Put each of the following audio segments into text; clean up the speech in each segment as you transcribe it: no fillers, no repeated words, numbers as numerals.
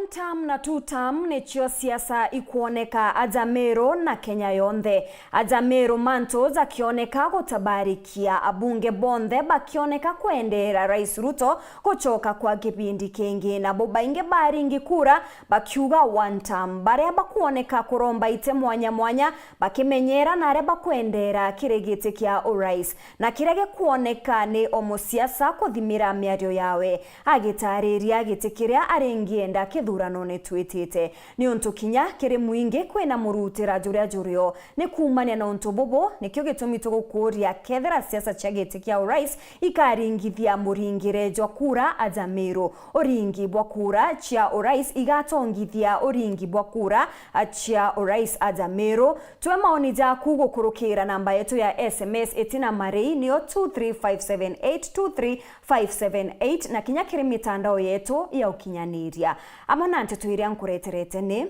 term na two term nicio siasa ikuoneka Ajamero na Kenya yonthe. Ajamero mantos akioneka gutabarikia abunge bonthe bakioneka kuendera Rais Ruto gucoka kwa kipindi kingi na bobainge baringi kura bakiuga one term. Baria bakuoneka kuromba ite mwanya mwanya bakimenyera na aria bakuendera kiregiti kia urais na kirege kuoneka ni omusiasa kuthimira miario yawe agitariria gitikiria arengienda kithurano ni twitite ni untu kinya kiri muingi kwina murutira juria jurio ni kumania na untu bobo nikyo gitumi tugukuria kethera siasa cia giti kia urais ikaringithia muringire jwa kura Ajamero oringi bwa kura cia urais igatongithia oringi bwa kura cia urais Ajamero. Twe maoni jaku gukurukira namba yetu ya SMS etina marei niyo 23578 na kinya kiri mitandao yetu ya ukinyaniria ama nante tuiria nkureterete ni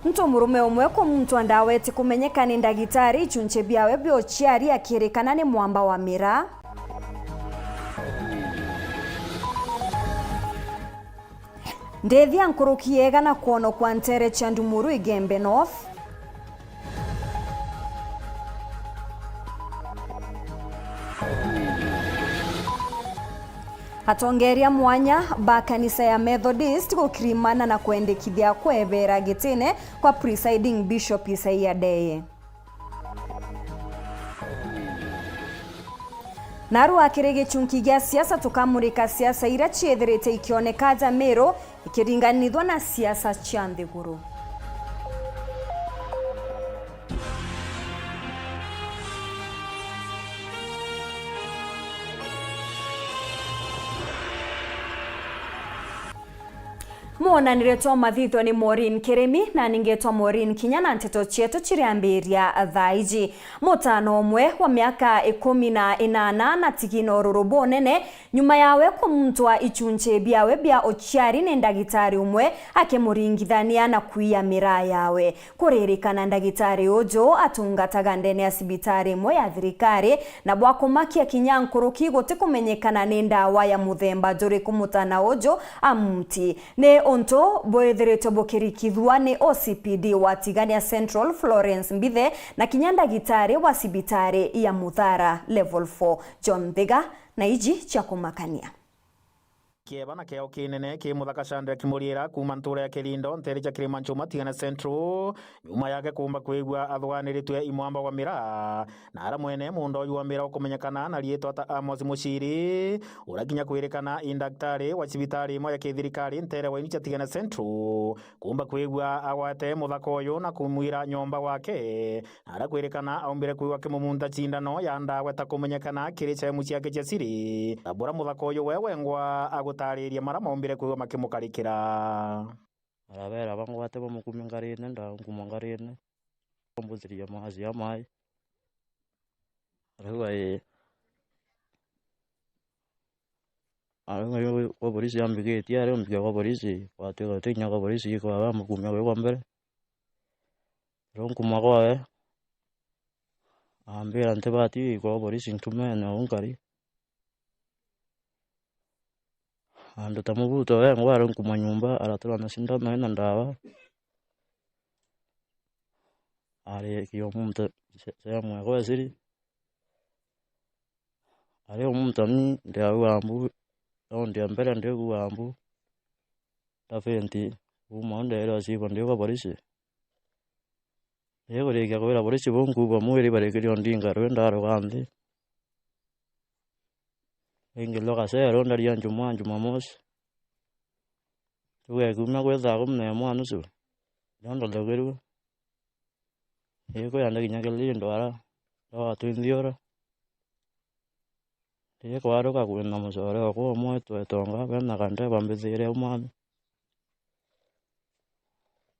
mtu murume umwe ko muntu andawete kumenyeka ni ndagitari chunche biawe bio chiari akirikana ni mwamba wa mira. Ndethia nkurukiega na kuono kwa ntere Chandumuru Igembe North. Atongeria mwanya ba kanisa ya Methodist gukirimana na kuendekithia kwevera gitine kwa presiding bishop Isaia Deye. Naru akirege chunki gia siasa tukamurika siasa ira chietherete ikioneka Ajamero ikiringanithwa na siasa cia nthiguru. Muonanire twa mathitho ni Maureen Kiremi na ningetwa Maureen Kinya na nteto chietu chiriambiria thaiji. Mutano omwe wa miaka 18 na tigino rorobo nene nyuma yawe kumtwa ichunche biawe bia ochiari ni ndagitari umwe akemuringithania na kuia mira yawe. Kuririkana ndagitari ojo atungataga ndene ya sibitari imwe ya thirikari na bwakumakia Kinya nkuruki gutikumenyekana ni ndawa ya muthemba juri kumutana ojo amuti. Ne onto boetherete bokirikithwa ni OCPD wa Tigania Central Florence Mbithe na Kinya ndagitari wa sibitari ya Muthara level 4 John Thega na iji cha kumakania. Kiebana keo kinene ki muthaka Chandra Kimuriera kuma ntura ya Kilindo ntere cha Kilimanjaro Tigana Central nyuma yake kumba kwigwa athwaniritwe imwamba wa mira na ara mwene mundu wa mira ukumenyekana na rietwa ta Amos Mushiri urakinya kwirikana indaktari wa cibitari imwe ya kithirikari ntere wa inicha Tigana Central kumba kwigwa agwate muthaka uyu na kumwira nyomba wake na ara kwirikana aumbire kwigwa kimumunda cindano ya ndawa ta kumenyekana kiricha muciake cia siri tabura muthaka uyu wewe ngwa tariria mara maumbire kwigwa makimukarikira arabera bangwate bamukumingarine ndangumangarine ombuziria mazi ya mai arawe kwa polisi ambigeti ari ombiga kwa polisi watega tinya kwa polisi kwa bamukumya kwa mbere ronkuma kwawe ambira ntebati kwa polisi ntumena unkari ando tamubuto ngwaro nkumanyumba aratura na sindano ina ndawa ari kiyo mumta sema kwa siri ari mumtani ndio ambu ndio mbele ndio ambu tafenti umonde era sibo ndio kwa polisi yego rega kwa polisi bonku kwa mwiri barekiri ndinga rwenda ro kandi ingelo kase ronda ya Jumamosi tuwe kumya kwetha kumne mwana su ndondo legeru yego yanda kinya kelindo ara watu indiora yego aro ka kwena musore ko mwetu etonga bena kande bambizire umami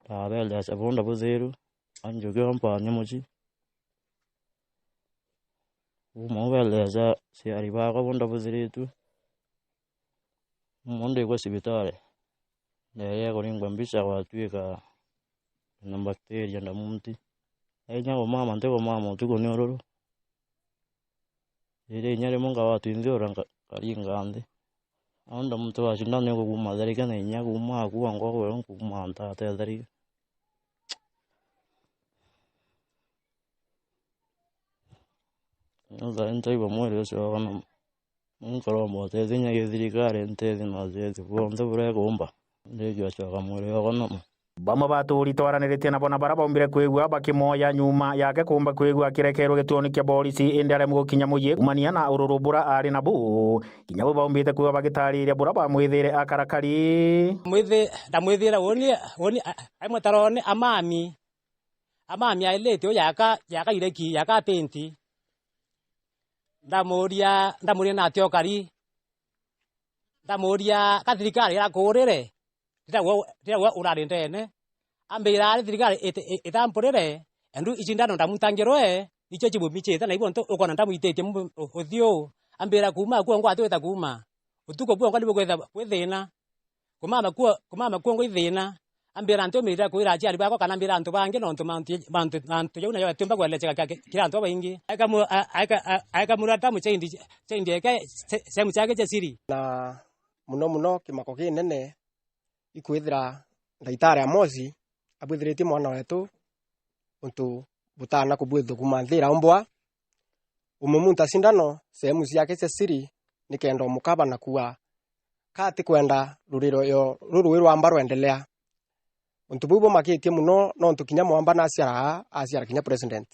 tabela sabonda buziru anjuge ampanya muji umobeleza si ariba ko bonda buziritu monde kwa sibitare neye koringwa mbisa watwika na bakteria na mumti enya ko mama nteko mama tuko nyororo ire nyare munga watu indiora karinga andi anda mtu wa shindano yuko kumadharika na inya kuma kuwa ngoko wewe kuma ntata dharika nza ntoi ba mwere so kana nkoro mo tete nya githirikare ntete na zete bonde bure gomba ndio acha mwere kana bamwe baturi twaraniritie nabo na bara bombire kwigua bakimoya nyuma yake kumba kwigua kirekero gituoni kia polisi indi aremu gukinya muyi kumania na ururubura ari nabu kinya bo bombite kuwa bagitariria bura bamwithire akarakari ndamwithira woni aimwe tarone amami ailete yaka ireki yaka penti ndamuria na tiokari ndamuria kathirikari yakurire ndira urari ndene ambira ari thirikari itampurire endu icindano ndamutangirwe nicho chibumichete na ibo nto ukona ndamuitetie uthio ambira kuma kuo ngwa tweta kuma utuko kuo ngwa ndibugwetha kwithina kumama kuo ngwa ithina ambira nto mirira kwira aciari bako kana ambira nto bange no nto mantu yona yo tumba gwelecheka kira nto baingi aka murata mucheindi eke semu chake cha siri na muno kimako kinene ikwithira ndaitari Amosi abwithirite mwana wetu untu butana kubwithu kumanthira umbwa umumunta sindano sehemu ciake cia siri nikenda mukaba na kuwa kati kwenda ruriro yo ruru rwamba rwendelea untu bubo makitie muno no untu kinya mwamba na asiara kinya president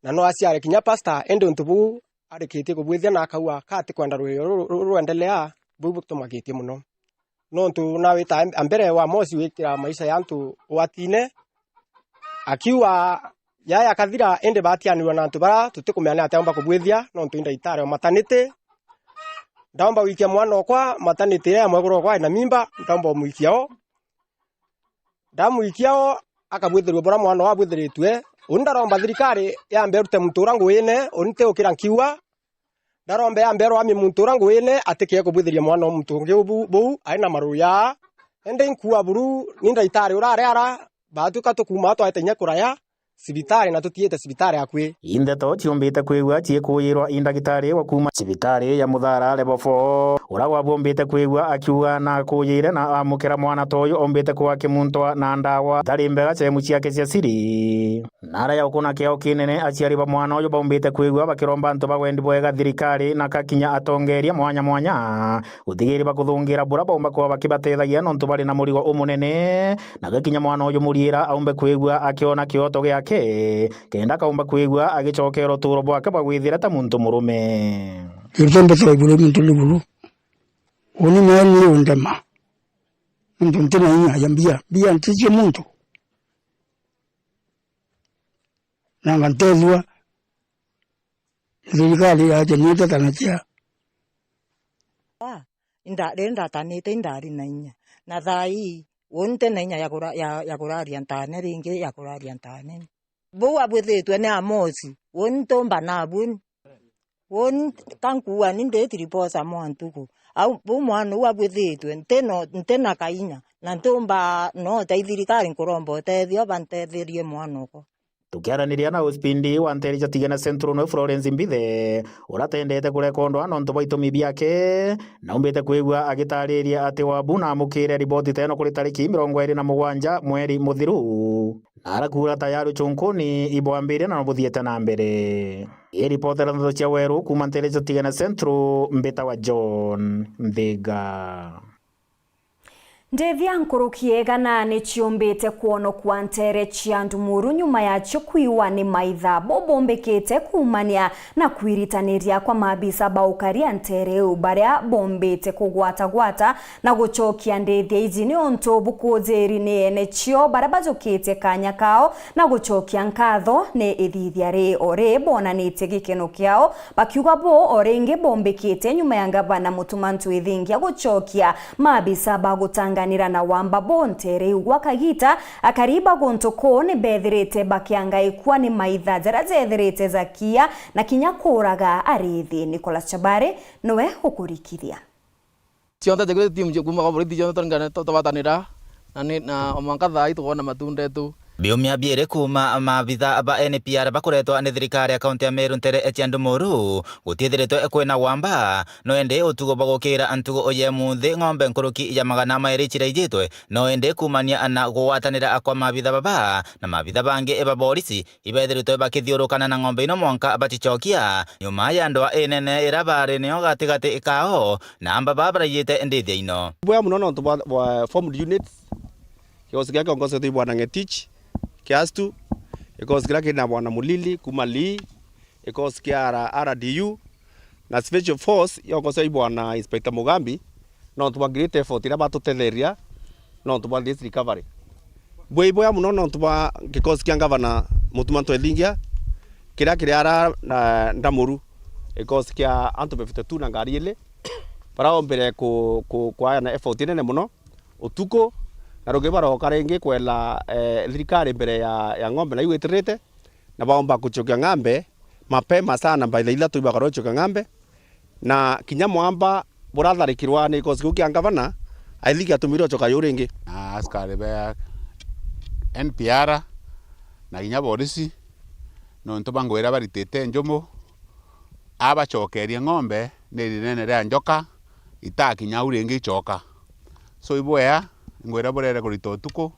na no asiara kinya pastor ende untu bu arikitie kubwithia na akawa kati kwenda ruriro rwendelea bubo tumakitie muno no ntu na wita ambere wa Amosi wikira maisha yantu watine akiwa yaya kathira ende batianirwa na ntu bara tutikumeana atamba kubwithia no ntu ndaitare matanite ndamba wikia mwana okwa matanite ya mwegoro kwa na mimba ndamba muikiao ndamuikiao akabwithirwa bora mwana wa bwithiritwe undaromba thirikari ya mberute mturangu wine unte ukira nkiwa ndarombe ya mbero ami munturangu wine atikie kubwithiria mwana mutungi bu aina maruya ende nkuwa buru ninda itari urare ara batuka tukuma twatenya kuraya sibitari na tutiete sibitari akwi indeto chiumbite kwigua chiekuyirwa indagitari wa kuma sibitari ya Muthara Lebofo uragwa bombite kwigua akiuga na kuyire na amukira mwana toyo ombite kwa kimuntwa na ndawa tari mbega sehemu ciake cia siri nara ya ukuna keo kinene aciari ba mwana uyu bombite kwigua bakiromba ntu bagwendi bwega thirikari na kakinya atongeria mwanya utigiri bakuthungira bura bomba kwa bakibatethagia no ntu bari na murigo umunene na gakinya mwana uyu muriira aumbe kwigua akiona kioto giake kenda kaumba kwigua agicokera uturo bwake bagwithira ta muntu murume kirtombe twaibule muntu lugulu oni mwani undema muntu ntena nya yambia bia ntije muntu nanga ntezwa zirikali ya jenita tanachia inda tanite indari nainya na thai wonte nainya yakuraria ntane ringi yakuraria ntane bu abwithitwe ni Amosi wontomba na bun won kankuwa ninde triposa mwantuku au bu mwana abwithitwe ntena kainya na ntomba no taithirikari nkurombo tethio bantethirie mwana uko tukiaraniria na uspindi wa Nterija Tigana Central no Florence Mbithe uratendete kurekondwa no ntu baitumi biake na umbite kwigua agitariria ati wabu na amukire riboti teno kuri tariki 27 mweri muthiru arakura tayari chunkuni ibwambire na nobuthiete na mbere ripotera ndo cia weru kuma Nterija Tigana Central mbita wa John Mthiga Ndevya nkurukiega na ni chiumbite kuono kwa ntere chia ndumuru nyuma ya chukwiwa ni maitha bombekete kumania na kwiritanirya kwa mabisa baukaria ntere ubaria bombete kugwata na guchokia ndethia izini onto bukuzeri ne chio barabazokete kanya kao na guchokia nkatho ne ithithia ri ore bona nite gikeno kiao bakiuga bo orenge bombekete nyuma ya ngavana Mutumantu ithingia guchokia mabisa bagutanga na wamba bontere wakagita akariba gontoko ne bethirite bakianga ikwa ni maitha zethirite zakia na kinyakuraga arithi Nicholas Chabare nowe hukurikithia cionta tegwe timu kuma kwa politi cionta ngana tabatanira na omanga thai tuona matunda tu Biumia biere kuma maabitha ba NPR bakoretwo ni thirikari ya kaunti ya Meru Ntere Etiendo Muru gutiithiritwe kwina wamba no ende utugo bagukira antugo oye muthi ng'ombe nkuruki ya magana mairi chiraijitwe no ende kumania na gwatanira akwa maabitha baba na maabitha bangi eba borisi ibethiritwe bakithiurukana na ng'ombe ino mwanka bachichokia nyuma ya ndoa enene irabari nio gatigati ikao na amba babarayite ndithia ino bwa munono to formed units kiosikia kiongozi tu bwana Ngetich Kiastu ikosikia kina bwana Mulili Kumali ikosikia RDU na special force yongozi bwana Inspector Mugambi no to great effort ira batutetheria no to this recovery bwa munono to kikosikia ngavana Mutumanto Elingia kira ara na Ndamuru ikosikia antu befite na ngari ile para mbere kwa na effort nene muno utuko na rugibara okarengi kwela thirikari mbere ya ng'ombe na igwetirite na baomba kuchokia ng'ombe mapema sana mbaitha ithatu ibakaro chokia ng'ombe na kinya mwamba buratharikirwa ni kosi kukia ngavana aithiki atumiro choka yuringi na askari be NPR na kinya borisi no ntobangwira baritete njomo abachokeria ng'ombe ni rinene ria njoka itakinya uringi choka so ibwea ngwira borere kurito tuko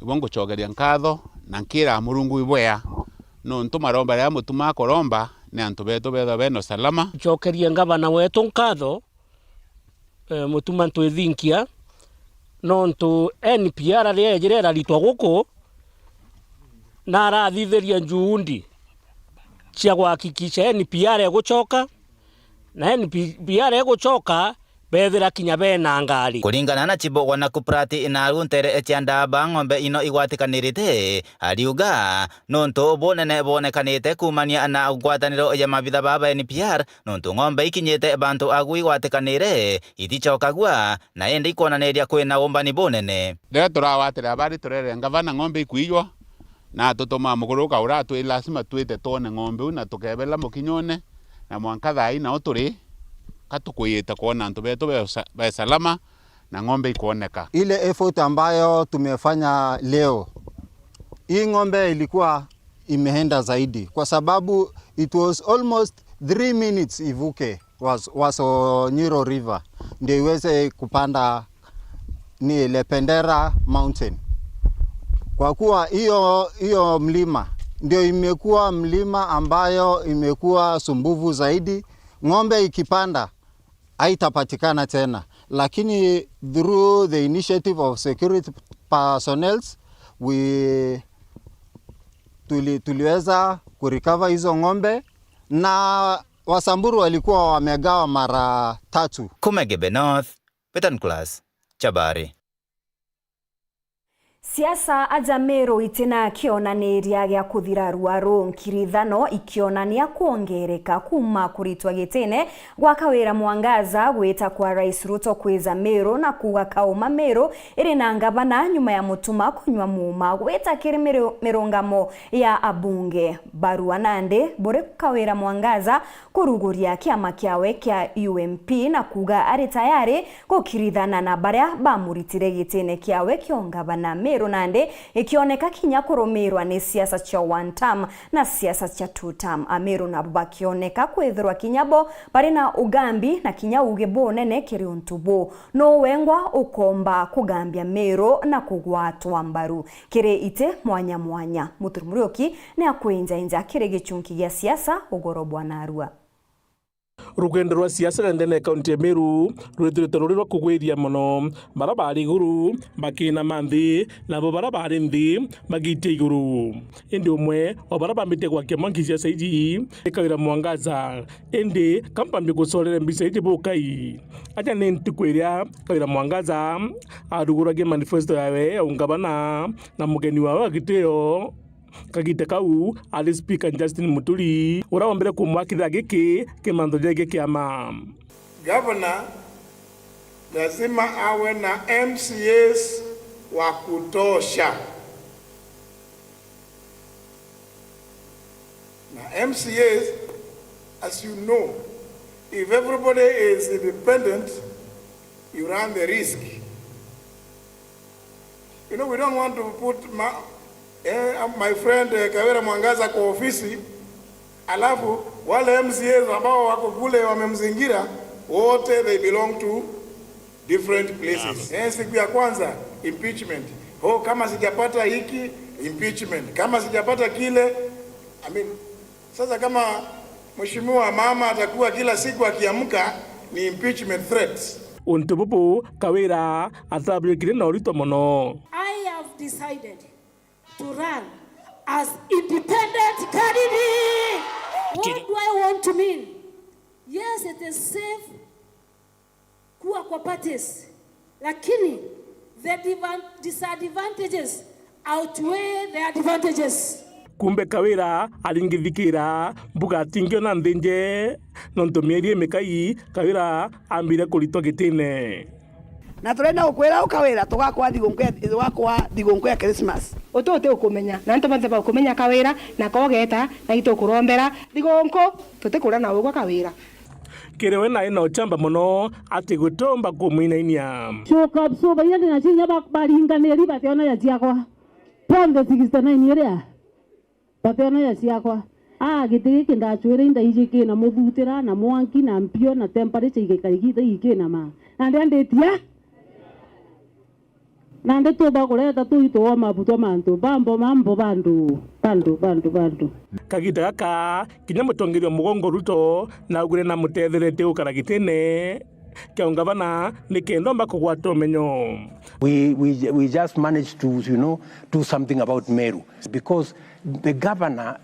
ibongo chogeria nkatho na nkira murungu ibwea no ntumaromba ya mutuma koromba ni antu beto betho beno salama chokeria ngavana wetu nkatho mutuma ntwithinkia no ntu NPR ria ejirera litwa guku na arathithiria njuundi cia gwakikisha NPR eguchoka na NPR eguchoka bethira kinya bena ngari kuringana na Chibo na Kuprati Inaru Ntere Etienda ng'ombe ino igwatikanirite ariuga nonto bonene bonekanite kumania na gwataniro ya mabitha baba NPR nonto ng'ombe ikinyite bantu agu igwatikanire itichokagwa na ende ikonaniria kwina umbani bonene rero turawatira bari turere ngavana ng'ombe ikuiywa na tutoma muguruka ura tu lazima tuite tone ng'ombe na tukebela mukinyone na mwanka thai na uturi katukuyita kuona antu betu be salama na ng'ombe ikuoneka. Ile effort ambayo tumefanya leo, hii ng'ombe ilikuwa imeenda zaidi kwa sababu it was almost 3 minutes ivuke was Nyiro River ndio iweze kupanda ni Lependera Mountain. Kwa kuwa hiyo mlima ndio imekuwa mlima ambayo imekuwa sumbuvu zaidi, ng'ombe ikipanda haitapatikana tena, lakini through the initiative of security personnel tuliweza kurecover hizo ng'ombe na Wasamburu walikuwa wamegawa mara 3. Kumegebe North, Petan Class, Chabari. Siasa aja Meru itina kionaniria gya kuthira ruaru nkirithano ikionania kuongereka kuma kuritwa gitene gwa Kawira Mwangaza gwita kwa Rais Ruto kwiza Meru na kuga kauma Meru iri na ngavana nyuma ya mutuma kunywa muma gwita kiri mirungamo ya abunge barua nande bore Kawira Mwangaza kuruguria kiama kiawe kia UMP na kuga ari tayari gukirithana na baria bamuritire gitene kiawe kiongavana Meru nande ikioneka kinya kurumirwa ni siasa cha one term na siasa cha two term. Ameru na bakioneka kwethirwa kinyabo bari na ugambi na kinya ugebo nene kiri untubo no wengwa ukomba kugambia Meru na kugwatwa mbaru kire ite mwanya mwanya. Muturumurioki ni akwenja inja kire gichunki gya siasa ugorobwa na Arua. Rugendo rwa siasa ndene kaunti ya Meru rwethirite ruri rwa kugwiria muno barabara iguru bakina manthi na barabara nthi magitia iguru indi umwe wa barabara mite kwa kiamangi cia saiji Kawira Mwangaza indi kampambi gusorere mbisa iti bukai aja ni ntikwiria Kawira Mwangaza aruguragia manifesto yawe ungabana na mugeni wawe agiteo kagite kau ali speaker Justin Muturi uraombere kumwakitha giki kimantho gike kiama. Governor lazima awe na MCAs wa kutosha, na MCAs, as you know, if everybody is independent, you run the risk. You know, we don't want to put my friend Kawira Mwangaza kwa ofisi, alafu wale MCAs ambao wako kule wamemzingira wote, they belong to different places. Siku ya kwanza impeachment. Kama sijapata hiki impeachment, kama sijapata kile. Sasa kama mheshimiwa mama atakuwa kila siku akiamka ni impeachment threats. Untububu Kawira atabirikire na urito mono. I have decided to run as independent candidate. What do I want to mean? Yes, it is safe kuwa kwa parties, lakini the disadvantages outweigh the advantages. Kumbe Kawira alingithikira mbuga tingio na ndenje nonto mieri mekai Kawira ambire kulitwa gitine na turenda ukwira Kawira tugakwa thigũnkũ ya Christmas utote ukumenya na nto banthe bakumenya Kawira na kogeta na itukurombera thigũnkũ tutikura na ugwa Kawira kirewe na ino chamba mono ati gutomba kumwinainia shoka bsoba yende na chinya baringaneri bationa ya chiakwa ponde 69 yeria bationa ya chiakwa gitigi kindachwire inda ijike na muthutira na mwanki na mpio na temperature igekarigita ikena ma na ndendetia na ndeto bagureta tuitwa mabuto mantu bambo mambo bandu kagita gaka kinya mutongerio mugongo Ruto na ugure na mutetherete ukaragitene kia ungavana nikendomba kugwata umenyo. We just managed to do something about Meru because the governor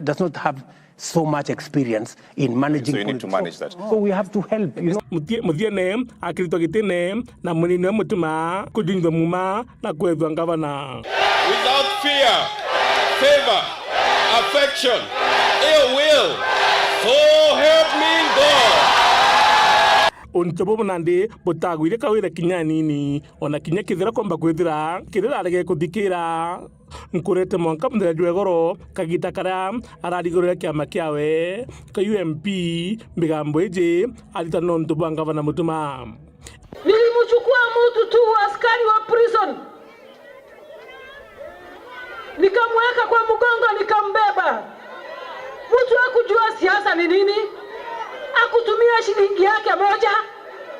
does not have so much experience in managing. So you need to manage that. So we have to help, Muthiene akirito gitene na munini mutuma kujinga muma na kwethwa ngavana. Without fear, favor, affection, ill will, so help me God. Untobo nande botagwire Kawira kinya nini ona kinya kithira komba kwithira kirira arege kuthikira nkurete mwanka mthira jwegoro kagita kara aradigorera kiama kiawe ka UMP migambo eje alita nonto banga na mutuma. Nilimchukua mtu tu askari wa prison, nikamweka kwa mgongo nikambeba. Mtu hakujua siasa ni nini, akutumia shilingi yake moja,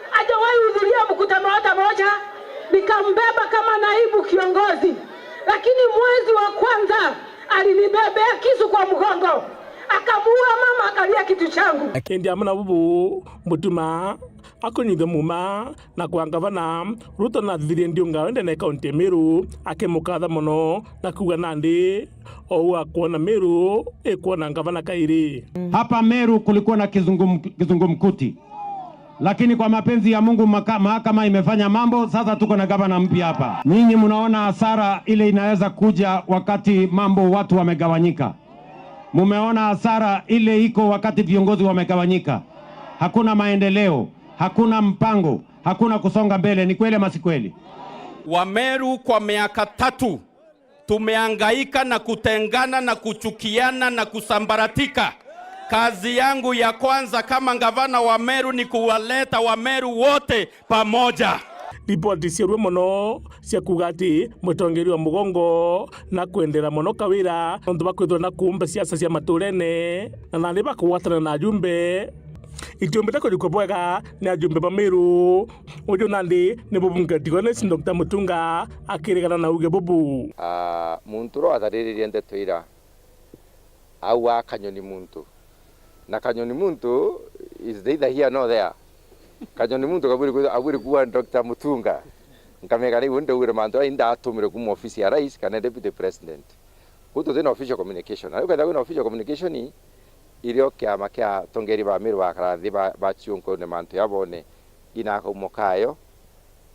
hajawahi hudhuria mkutano hata moja. Nikambeba kama naibu kiongozi, lakini mwezi wa kwanza alinibebea kisu kwa mgongo, akamuua mama, akalia kitu changu. Akendi amuna bubu mutuma akonyithe muma na kwa ngavana Ruto na thiri ndiunga wende na kaunti Meru akemukatha mono na kuga nandi owa kuona Meru ekuona ngavana kairi. Hapa Meru kulikuwa na kizungumkuti, lakini kwa mapenzi ya Mungu mahakama imefanya mambo. Sasa tuko na gavana mpya hapa. Nyinyi mnaona hasara ile inaweza kuja wakati watu wamegawanyika. Mumeona hasara ile iko wakati viongozi wamegawanyika. Hakuna maendeleo, hakuna mpango, hakuna kusonga mbele. Ni kweli ama si kweli? Wameru kwa miaka 3 tumehangaika na kutengana na kuchukiana na kusambaratika. Kazi yangu ya kwanza kama gavana wa Meru ni kuwaleta Wameru wote pamoja. Ripoti sirwe mono cia kugati mutongeri wa mugongo na kwendera mono Kawira nondu bakwithwa na kumba siasa cia maturene na nandi bakwatana na jumbe itiumbe tako bwega ni ajumbe ba Meru ujo nandi ni bubunga digone sin Dr. Mutunga akirigana na uge bubu muntu ro athariririe ndeto ira au akanyoni muntu na kanyoni muntu is either here nor there. Kanyoni muntu kaburi kuwa Dr. Mutunga nkamega ni wende ure manto inda atumire kuma ofisi ya rais kana deputy president kuto tena official communication ayo kada kuna official communication ni irio kiama kia tongeri ba Meru bakarathi ba chiunko ne manto yabone ina ko mokayo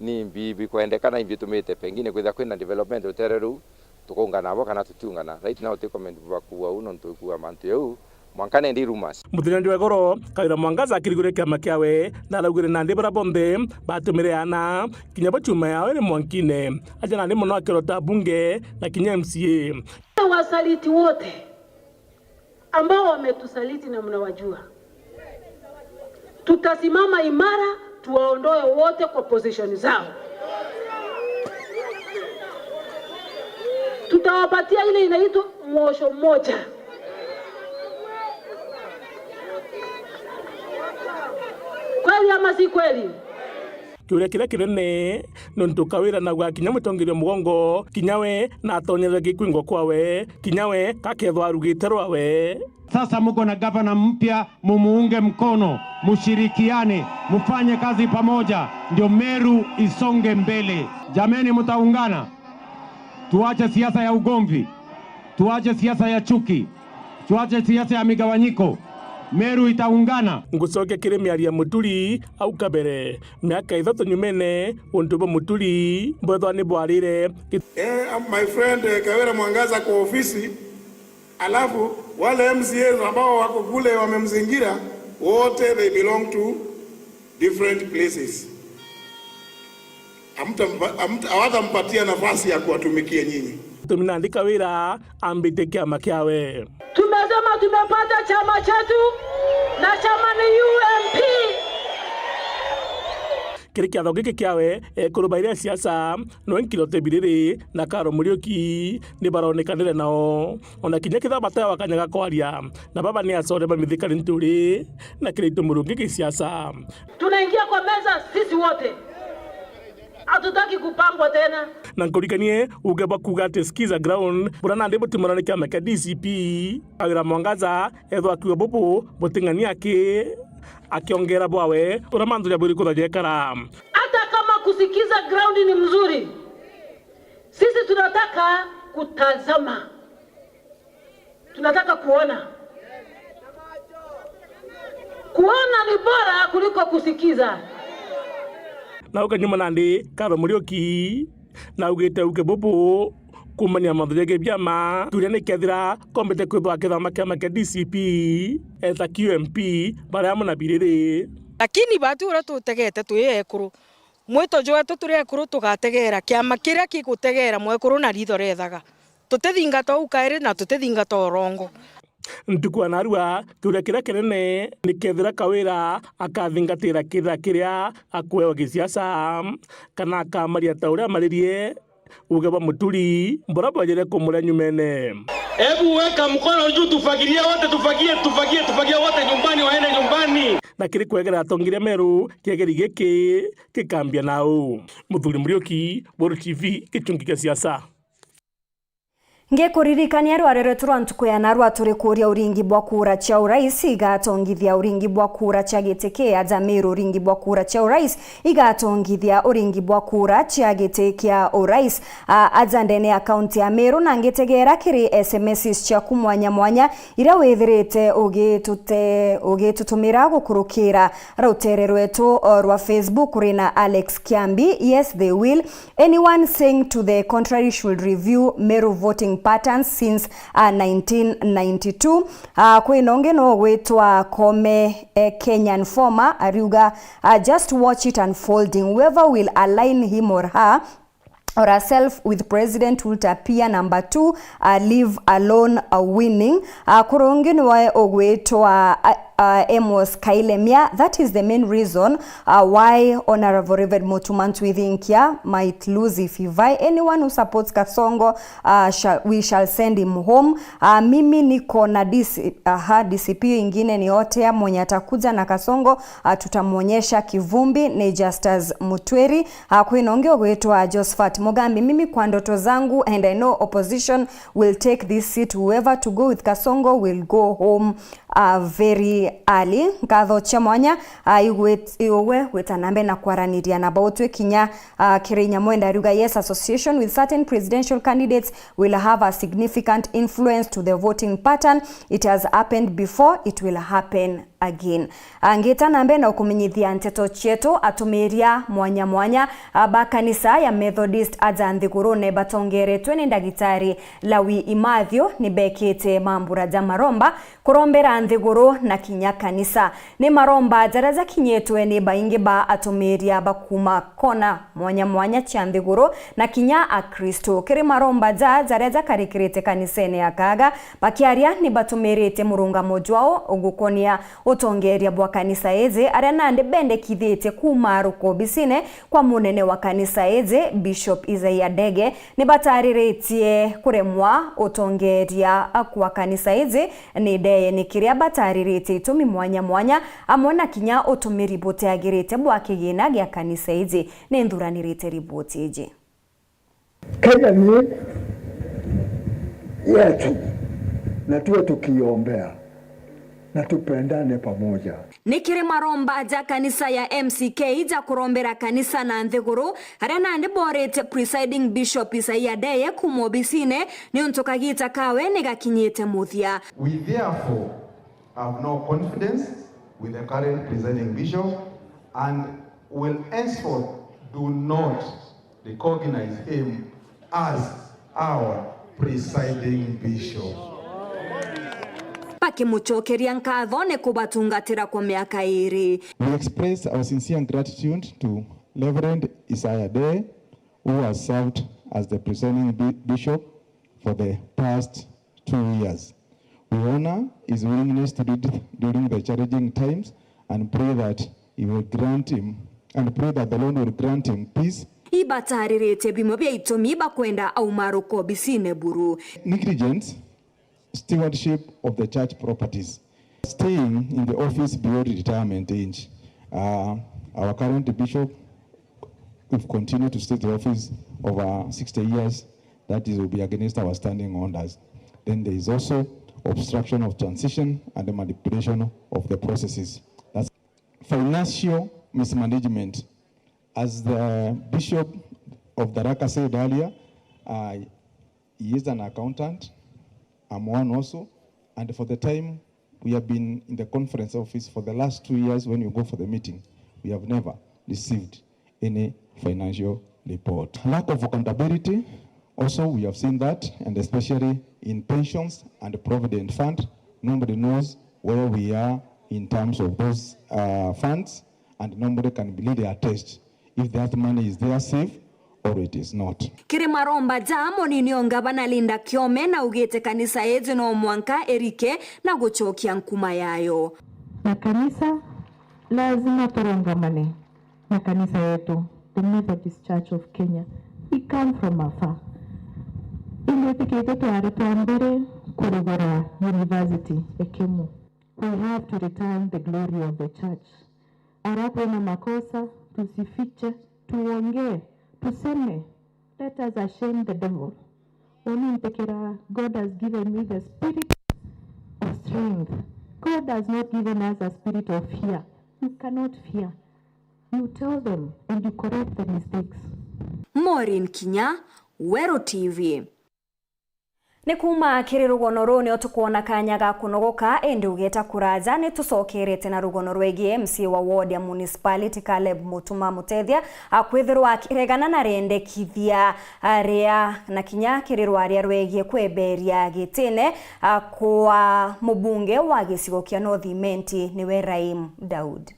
ni bibi kwendekana imbi tumite pengine kwenda development utereru tukongana abo kana tutungana right now te comment bakuwa uno ntukuwa manto yau mwankane ndi rumors muthenya ndwegoro Kawira Mwangaza akirigure kiama kiawe na aragure nandi bara bonde batumire ana kinya bachuma yao ni mwankine aja nandi mono akirota bunge na kinya MCA. Wasaliti wote ambao wametusaliti na mnawajua, tutasimama imara tuwaondoe wote kwa position zao. tutawapatia ile inaitwa mwosho mmoja. Kweli ama si kweli? Kiuria kira kinene nontu kawira na gwa kinya mutongirio mugongo kinyawe na atonyere gikwingo kwawe kinyawe kakethwa arugite rwawe. Sasa muko na gavana mpya, mumuunge mkono, mushirikiane, mufanye kazi pamoja, ndio Meru isonge mbele. Jameni, mtaungana. Tuache siasa ya ugomvi, tuache siasa ya chuki, tuache siasa ya migawanyiko. Meru itaungana. Ngucoke kire miaria muturi au kabere miaka 3 nyumene untubo muturi mbodho ni bwarire. My friend Kawira Mwangaza kwa ofisi, alafu wale MCAs ambao wako kule wamemzingira wote, they belong to different places. Hawatampatia nafasi ya kuwatumikia nyinyi. Tuminaandika wira ambite kiama kiawe. Tumesema tumepata chama chetu na chama ni UMP. Kiri kiatho giki kiawe kurubaire siasa no enkirote biriri na Karo Muriuki ni baronekanire nao ona kinya kithabata wakanyaga kwaria na baba ni acore mamithikari nturi na kirito murungi kisiasa. Tunaingia kwa meza sisi wote. Hatutaki kupangwa tena. Na nkurikanie ugeba kugate skiza ground burana ndebo timorane kya meka DCP Kawira Mwangaza ethwa kiwa bobo botingani yake akiongera bwawe uramandu ya buri kuthajekara. Hata kama kusikiza ground ni mzuri, sisi tunataka kutazama, tunataka kuona ni bora kuliko kusikiza. Na ukanyuma nandi Karo Muriuki na ugite uke bobo kumania mathege byama turia ne kethira kombete kwithwa kithama kya maka DCP eta QMP bara amuna biriri. Lakini batu ura tutegete tuyekuru mwito jo atu turekuru tugategera kiama kiria kigutegera mwekuru na ritho rethaga tutethinga to ukaire na tutethinga to rongo. Ntukwa narua kiuria kira kinene ni kethira Kawira akathingatira kithira kiria akwewa gisiasa kana akamaria ta uria maririe ugeba muturi mbora bwajere kumura nyumene. Hebu weka mkono juu tufagirie wote, tufagie wote nyumbani, waende nyumbani. Na kiri kwegera atongire Meru kiegeri giki kikambia nao. Muthuri Muriuki, Boru TV, kichungi kia siasa. Ngekuririkania rwarere turantukuya rwa turi kuria uringi bwa kura cha urais igatongithia uringi bwa kura cha giteke aja Meru uringi bwa kura cha urais igatongithia uringi bwa kura cha giteke ya urais aja ndene ya kaunti ya Meru na ngetegera kiri SMS cha kumwanya mwanya ira wethirite ugitutumira gukurukira rautere rwetu rwa Facebook rina Alex Kiambi. Yes, they will. Anyone saying to the contrary should review Meru voting patterns since 1992. Kwinonge no gwetwa Kome Kenyan former ariuga just watch it unfolding. Whoever will align him or her or herself with President will appear number 2, leave alone winning. Kuronge no ogwetwa Amos Kailemia. That is the main reason why Honorable Reverend Motumantu Ithinkia might lose if he vie. Anyone who supports Kasongo, we shall send him home. Mimi niko na DCP ingine ni Otea mwenye atakuja na Kasongo, tutamuonyesha kivumbi ni Justus Mutweri. Kuinongeo gwetwa Josephat Mugambi. Mimi kwa ndoto zangu, and I know opposition will take this seat. Whoever to go with Kasongo will go home very early. Ngatho cha mwanya iwe wetanambe na kwaraniria na bautwe kinya kirinya mwenda ruga. Yes, association with certain presidential candidates will have a significant influence to the voting pattern. It has happened before, it will happen again. Angeta nambe na ukuminyithia nteto cheto atumiria mwanya mwanya bakanisa ya Methodist aja Nthiguru ne batongeretwe ni ndagitari Lawi Imathio ni bekete mambura ja maromba kurombera Nthiguru na kinya kanisa ni maromba jaraza kinyetwe ni baingi ba atumiria bakuma kona mwanya mwanya cha Nthiguru na kinya a Kristo kiri maromba jaraza karikirite kanisene ya Kaga bakiaria ni batumirite murunga mojwao ugukonia utongeria bwa kanisa eze aria nande bendekithite kuma ruko bisine kwa munene wa kanisa eze Bishop Isaiah Ndege ni batariritie kuremwa utongeria kwa kanisa eze ni deye ni kiria batariritie itumi mwanya mwanya amona kinya utumiri bote agirite bwa kigina gya kanisa eze ni ndhuranirite riboti ije. Kenya ni yetu na tuwe tukiombea na tupendane pamoja. Nikire maromba ja kanisa ya MCK ja kurombera kanisa na Nthiguru haria nandi borete presiding Bishop Isaiah Ndege kumobisine ni untokagita kawe negakinyite muthia. We therefore have no confidence with the current presiding bishop and will henceforth do not recognize him as our presiding bishop. Pakimuchokeria nkatho ne kubatungatira kwa miaka iri. We express our sincere gratitude to Reverend Isaiah Ndege, who has served as the presiding bishop for the past 2 years. We honor his willingness to lead during the challenging times and pray that he will grant him and pray that the Lord will grant him peace. Ibatarirete bimo bya itumi bakwenda aumaruko bisine buru. Negligence, stewardship of the church properties, staying in the office beyond retirement age. Our current bishop, if continue to stay in the office over 60 years, that is will be against our standing orders. Then there is also obstruction of transition and the manipulation of the processes. That's financial mismanagement. As the Bishop of Tharaka said earlier, he is an accountant. I'm one also. And for the time we have been in the conference office for the last 2 years, when you go for the meeting, we have never received any financial report. Lack of accountability, also we have seen that, and especially in pensions and the provident fund. Nobody knows where we are in terms of those funds, and nobody can believe their test if that money is there safe or it is not. Kire maromba jamo ni ngabana Linda Kiome na ugete kanisa yetu no mwanka erike na guchokia nkuma yayo. Na kanisa lazima turongamane na kanisa yetu, the Methodist Church of Kenya. We come from afar. Ile tikete tuare tuambere kurugora university ekemu. We have to return the glory of the church. Arapo na makosa tusifiche, tuongee, tuseme, let us shame the devil. God has given me the spirit of strength. God has not given us a spirit of fear. You cannot fear. You tell them and you correct the mistakes. Maureen Kinya, Wero TV. Nekuma kiri rugono runi otukuona kanya ga kunogoka endi ugeta kuraja ne tucokerete na rugono rwegie MC wa ward ya municipality Caleb Mutuma Mutethia akwithirwa kiregana na rendekithia aria na kinya kiri rwaria rwegie kweberia gitine kwa mubunge wa gicigo kia North Imenti niwe Raim Daud.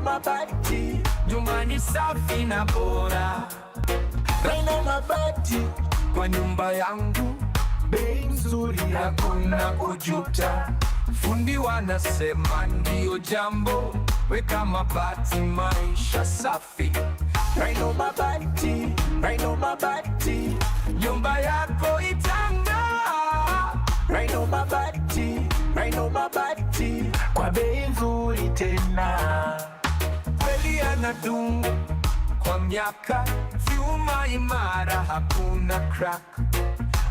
Mabati, nyumbani safi na bora. Raina mabati kwa nyumba yangu, bei nzuri hakuna kujuta. Fundi wanasema ndio jambo, weka mabati maisha safi. Raina mabati, nyumba yako itang'aa. Raina mabati, kwa bei nzuri tena. Kweli anadumu kwa miaka, vyuma imara hakuna crack.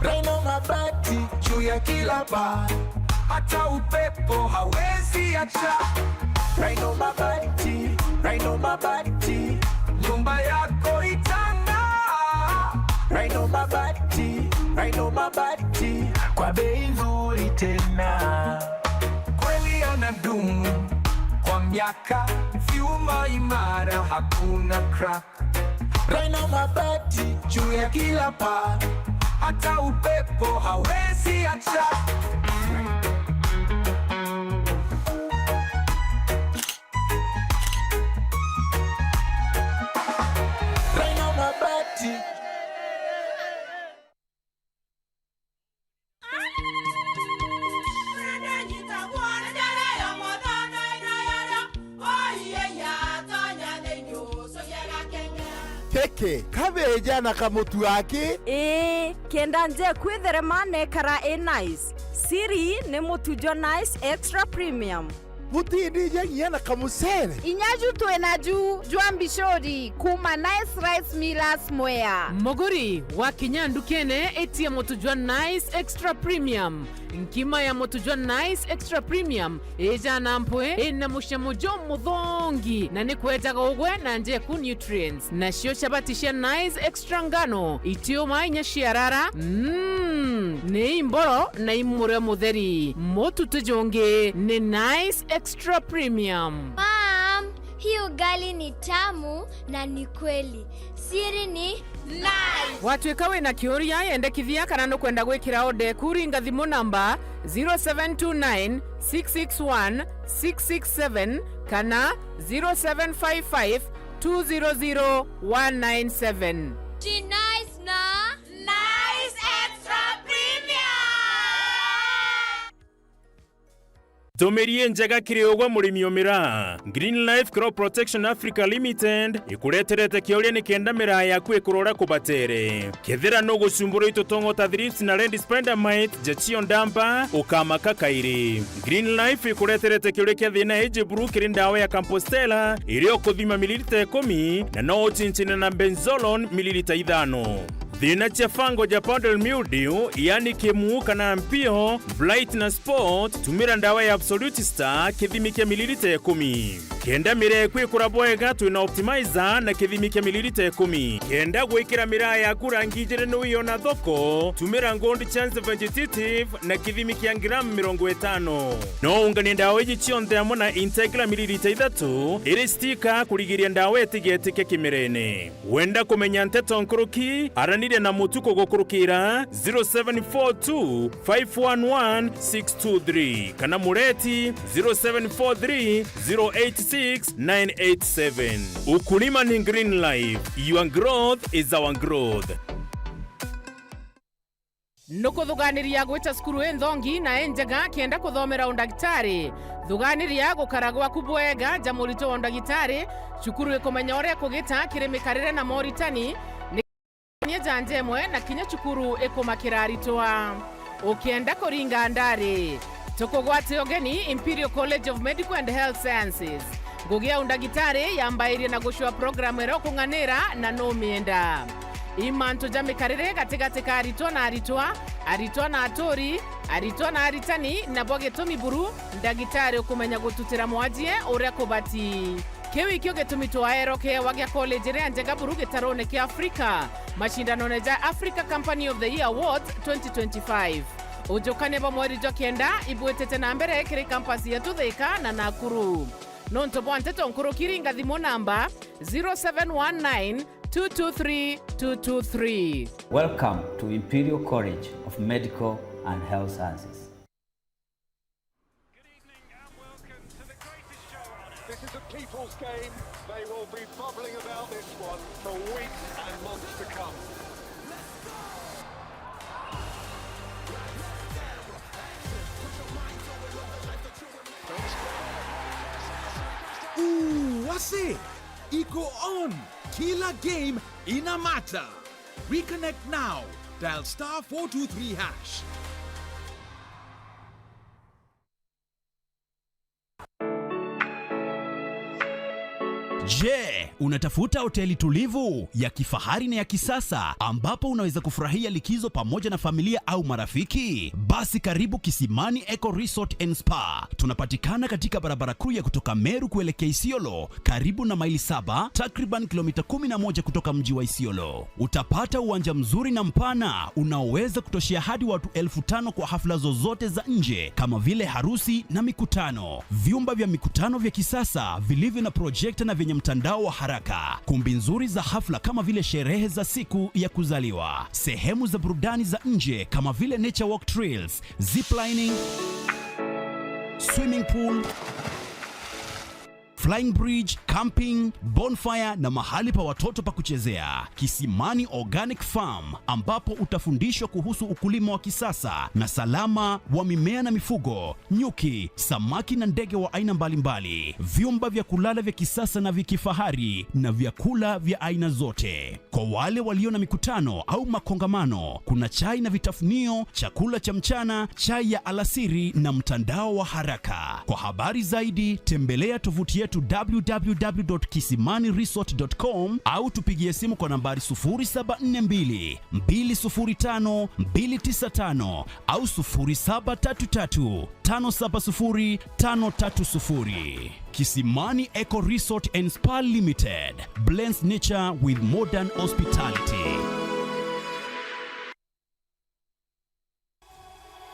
Raina mabati juu ya kila paa, hata upepo hawezi acha. Raina mabati, nyumba yako itang'aa. Raina mabati, kwa bei nzuri tena. Kweli anadumu kwa miaka, vyuma imara hakuna crack. Raina mabati juu ya kila paa, hata upepo hawezi acha. gake kabeja na kamutu wake kenda nje kwitherema nekara nice siri ni mutujo nice extra premium mutindi nyangia na kamusere inyaju twenaju jwambishori kuma nice rice millers mwea mogori wa kinyandu kene etia motujwa nice extra premium nkima ya motujwa nice extra premium eja nampwe ena mushamujo muthongi na nikwetaga ugwe na nje ku nutrients na shio shabatisha nice extra ngano itio mainya shiarara ni imboro na imure mutheri motutujonge ni nice extra premium. Mom, hii ugali ni tamu na ni kweli. Siri ni nice. Watuika wina kiuria yendekithia kana no kwenda gwikira ode kuringa thimu namba 0729 661 667 kana 0755 200 197. Ji nice na nice extra premium. Tomerie njega kiriogwa murimi omira Green Life Crop Protection Africa Limited ikureterete kioria ni kenda mira yaku ikurora kubatere kethira no gucumbura itotongo ta thrips na red spider mite jachio ndamba ukamaka kairi Green Life ikureterete kioria kia thina eje buru kiri ndawa ya Compostela irio kuthima mililita 10 na no chinchina na benzolone mililita 5 thina cha fango ja powder mildew yani kemu kana mpio blight na spot tumira ndawa ya Absolute Star kithimi kia mililita 10 kenda mire kwikura bwega twina optimizer na kithimi kia mililita 10 kenda gwikira mira ya kurangijire no yona thoko tumira gold chance vegetative na kithimi kia gram 50 no ungani ndawa iji chionde amona integra mililita 3 iri stika kurigiria ndawa etigete kimirene wenda kumenya nteto nkuruki aranire na mutuko gokurukira 0742 511 623 kana mureti 0743 086 987. Ukulima ni Green Life. Your growth is our growth. Nuko thuganiria gwita skuru enthongi na enjega kienda kuthomera undagitari thuganiria gukaragwa kubwega jamurito undagitari cukuru ikumenya uria kugita kirimikarire na moritani ni janjemwe na kinya cukuru ikumakira ritwa ukienda kuringa ndari tukugwate ogeni Imperial College of Medical and Health Sciences gugia undagitari yambairie na gushwa programu ero kunganira na no mienda imanto jamikarire katigati ka aritwa na atori aritwa na aritani na bogetumi buru ndagitari ukumenya gututira mwajie uria kubati kewi kyo getumitwa aeroke wagia college ria njega buru gitarone kia Afrika mashindano neja Africa Company of the Year Awards 2025 ujokane ba mweri jokenda ibwetete na mbere kiri campus yetu Thika na Nakuru nonto bwanteto nkuru kiringa thimo namba 0719 223 223. Welcome to Imperial College of Medical and Health Sciences. This is a people's game. They will be bubbling about this one for weeks and months to come. Wase, iko on. Kila game ina mata. Reconnect now. Dial *423#. Je, unatafuta hoteli tulivu ya kifahari na ya kisasa ambapo unaweza kufurahia likizo pamoja na familia au marafiki? Basi karibu Kisimani Eco Resort and Spa. Tunapatikana katika barabara kuu ya kutoka Meru kuelekea Isiolo, karibu na maili 7, takriban kilomita 11 kutoka mji wa Isiolo. Utapata uwanja mzuri na mpana unaoweza kutoshea hadi watu 5,000 kwa hafla zozote za nje kama vile harusi na mikutano. Vyumba vya mikutano vya kisasa vilivyo na projector na vyenye mtandao wa haraka, kumbi nzuri za hafla kama vile sherehe za siku ya kuzaliwa, sehemu za burudani za nje kama vile nature walk trails, ziplining, swimming pool, flying bridge, camping, bonfire na mahali pa watoto pa kuchezea. Kisimani Organic Farm, ambapo utafundishwa kuhusu ukulima wa kisasa na salama wa mimea na mifugo, nyuki, samaki na ndege wa aina mbalimbali, vyumba vya kulala vya kisasa na vya kifahari na vyakula vya aina zote. Kwa wale walio na mikutano au makongamano, kuna chai na vitafunio, chakula cha mchana, chai ya alasiri na mtandao wa haraka. Kwa habari zaidi, tembelea tovuti yetu www.kisimaniresort.com au tupigie simu kwa nambari 0742 205 295 au 0733 570 530. Kisimani Eco Resort and Spa Limited blends nature with modern hospitality.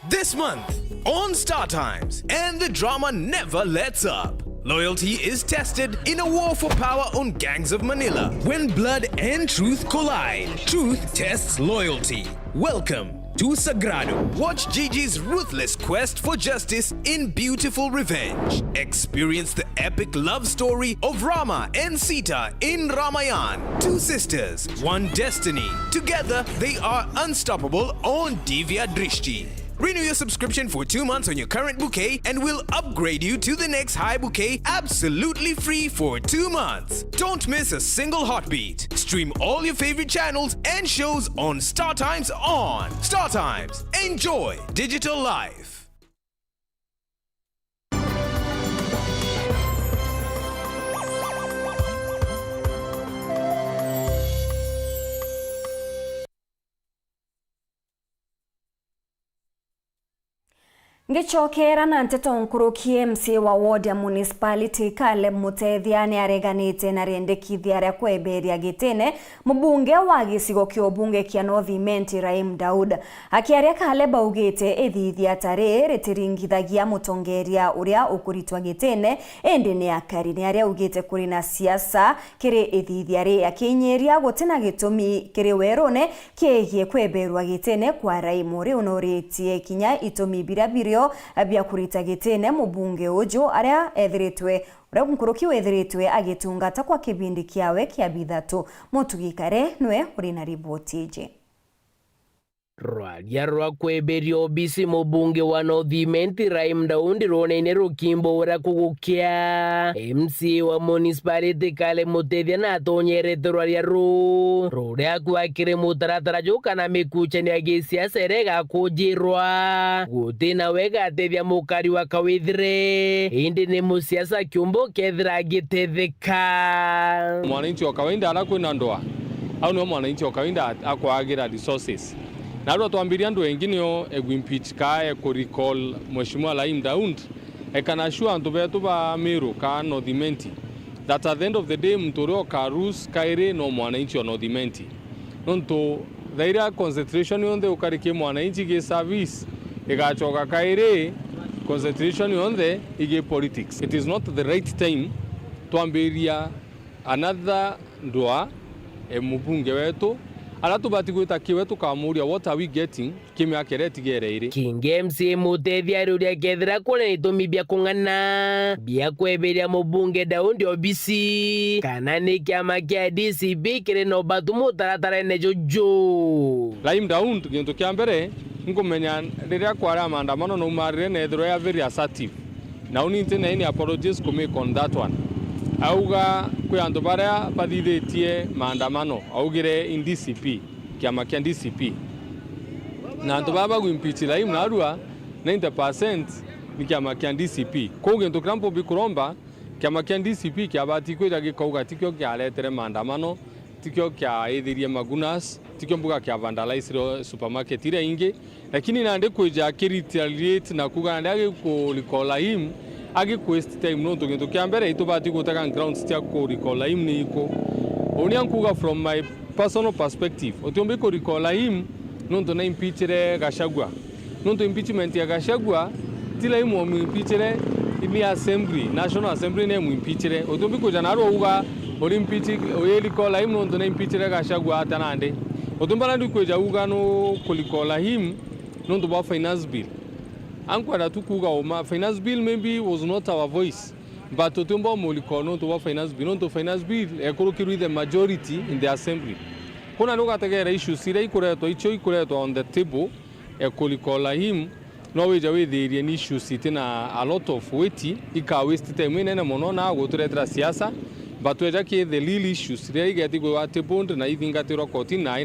This month on Star Times, and the drama never lets up. Loyalty is tested in a war for power on Gangs of Manila. When blood and truth collide, truth tests loyalty. Welcome to Sagrado. Watch Gigi's ruthless quest for justice in beautiful revenge. Experience the epic love story of Rama and Sita in Ramayan. Two sisters, one destiny. Together, they are unstoppable on Divya Drishti. Renew your subscription for 2 months on your current bouquet and we'll upgrade you to the next high bouquet absolutely free for 2 months. Don't miss a single heartbeat. Stream all your favorite channels and shows on Star Times on Star Times. Enjoy digital life. Ngechokera na nteto nkuru KMC wa ward ya municipality Caleb Mutethia ni areganite na rendekithia ria kweberia gitene mbunge wa gicigo kio bunge kia North Imenti Raim Daud akiaria Caleb augite ethithia tare ritiringithagia mutongeria uria ukuritwa gitene ende ni akari ni aria augite kuri na siasa kiri ethithia ri akinyeria gutena gitumi kiri werone kiegie kweberwa gitene kwa Raim uri unoritie kinya itumi birabirio bia kurita gitene mubunge ujo aria ethiritwe uria nkuruki wethiritwe agitungata kwa kibindi kiawe kia bithatu mutugikare nwe uri na riboti ije. Rwaria rwa kweberia obisi mubunge wa North Imenti Raim Daud rwoneine rukimbo ura kugukia MC wa municipality Caleb Mutethia na atonyerete rwaria ruria kwakire mutaratara joka na mikuchani ya gisiasa erega kujirwa gutina wega atethia mukari wa kawithire indi ni musiasa kiumbo kethira gitetheka mwananchi wa kawaida anakwenda ndoa au ni mwananchi wa kawaida akwagira resources na ro tuambiria ndu wengine yo egwimpeach ka ko recall mheshimiwa Raim Daud kana shua ndu betu ba Meru ka North Imenti that at the end of the day mtoro ka rus kaire no mwananchi wa North Imenti nonto dhaira concentration yonde ukarike mwananchi ge service igachoka kaire concentration yonde ige politics. It is not the right time tuambiria another ndua mbunge wetu alatu batiguita kiwetu kamuria what are we getting kimya kereti gereire King MC Mutethia ruria kethira kule itumi bia kung'ana bia kweberia mubunge Daud obisi kana ni kiama kia DCP kire no batu mutaratara ne jojo Raim Daud gintu kia mbere ngumenya riria kwara maandamano no marire ne thro ya very assertive na uninte na any apologies to make on that one auga kwa andu baria bathithetie maandamano augire in DCP kiama kia DCP na andu baba gwimpeach Raim na arua 90% ni kiama kia DCP koge ndo krampo bikuromba kiama kia DCP kia bati kwira gikauga tikyo kia letere maandamano tikyo kia ethirie magunas tikyo mbuga kia vandalize supermarket ire ingi lakini nande kuja retaliate na kuga ndage ko Raim agi quest time no to gintu kia mbere itubati gutaka grounds tia ko Raim ni iko oni ankuga from my personal perspective otombe ko Raim no to na impeachre Gachagua no to impeachment ya Gachagua tila mu impeachre ni assembly national assembly ne mu impeachre otombe ko janaro uga impeach oyeli Raim no to na impeachre Gachagua atanande otombe na ndiko ja uga no ko Raim no to ba finance bill ankwara tukuga oma finance bill maybe was not our voice but tutumbo muliko no to finance bill, no to finance bill ekurukiru the majority in the assembly. Kuna nuga tegera issue sire ikureto icho ikureto on the table ekulikola him no we jawe the issue sitina a lot of weight ika waste time nene mono na goturetra siasa but we jake the real issues sire igati go table na ithinga tiro koti na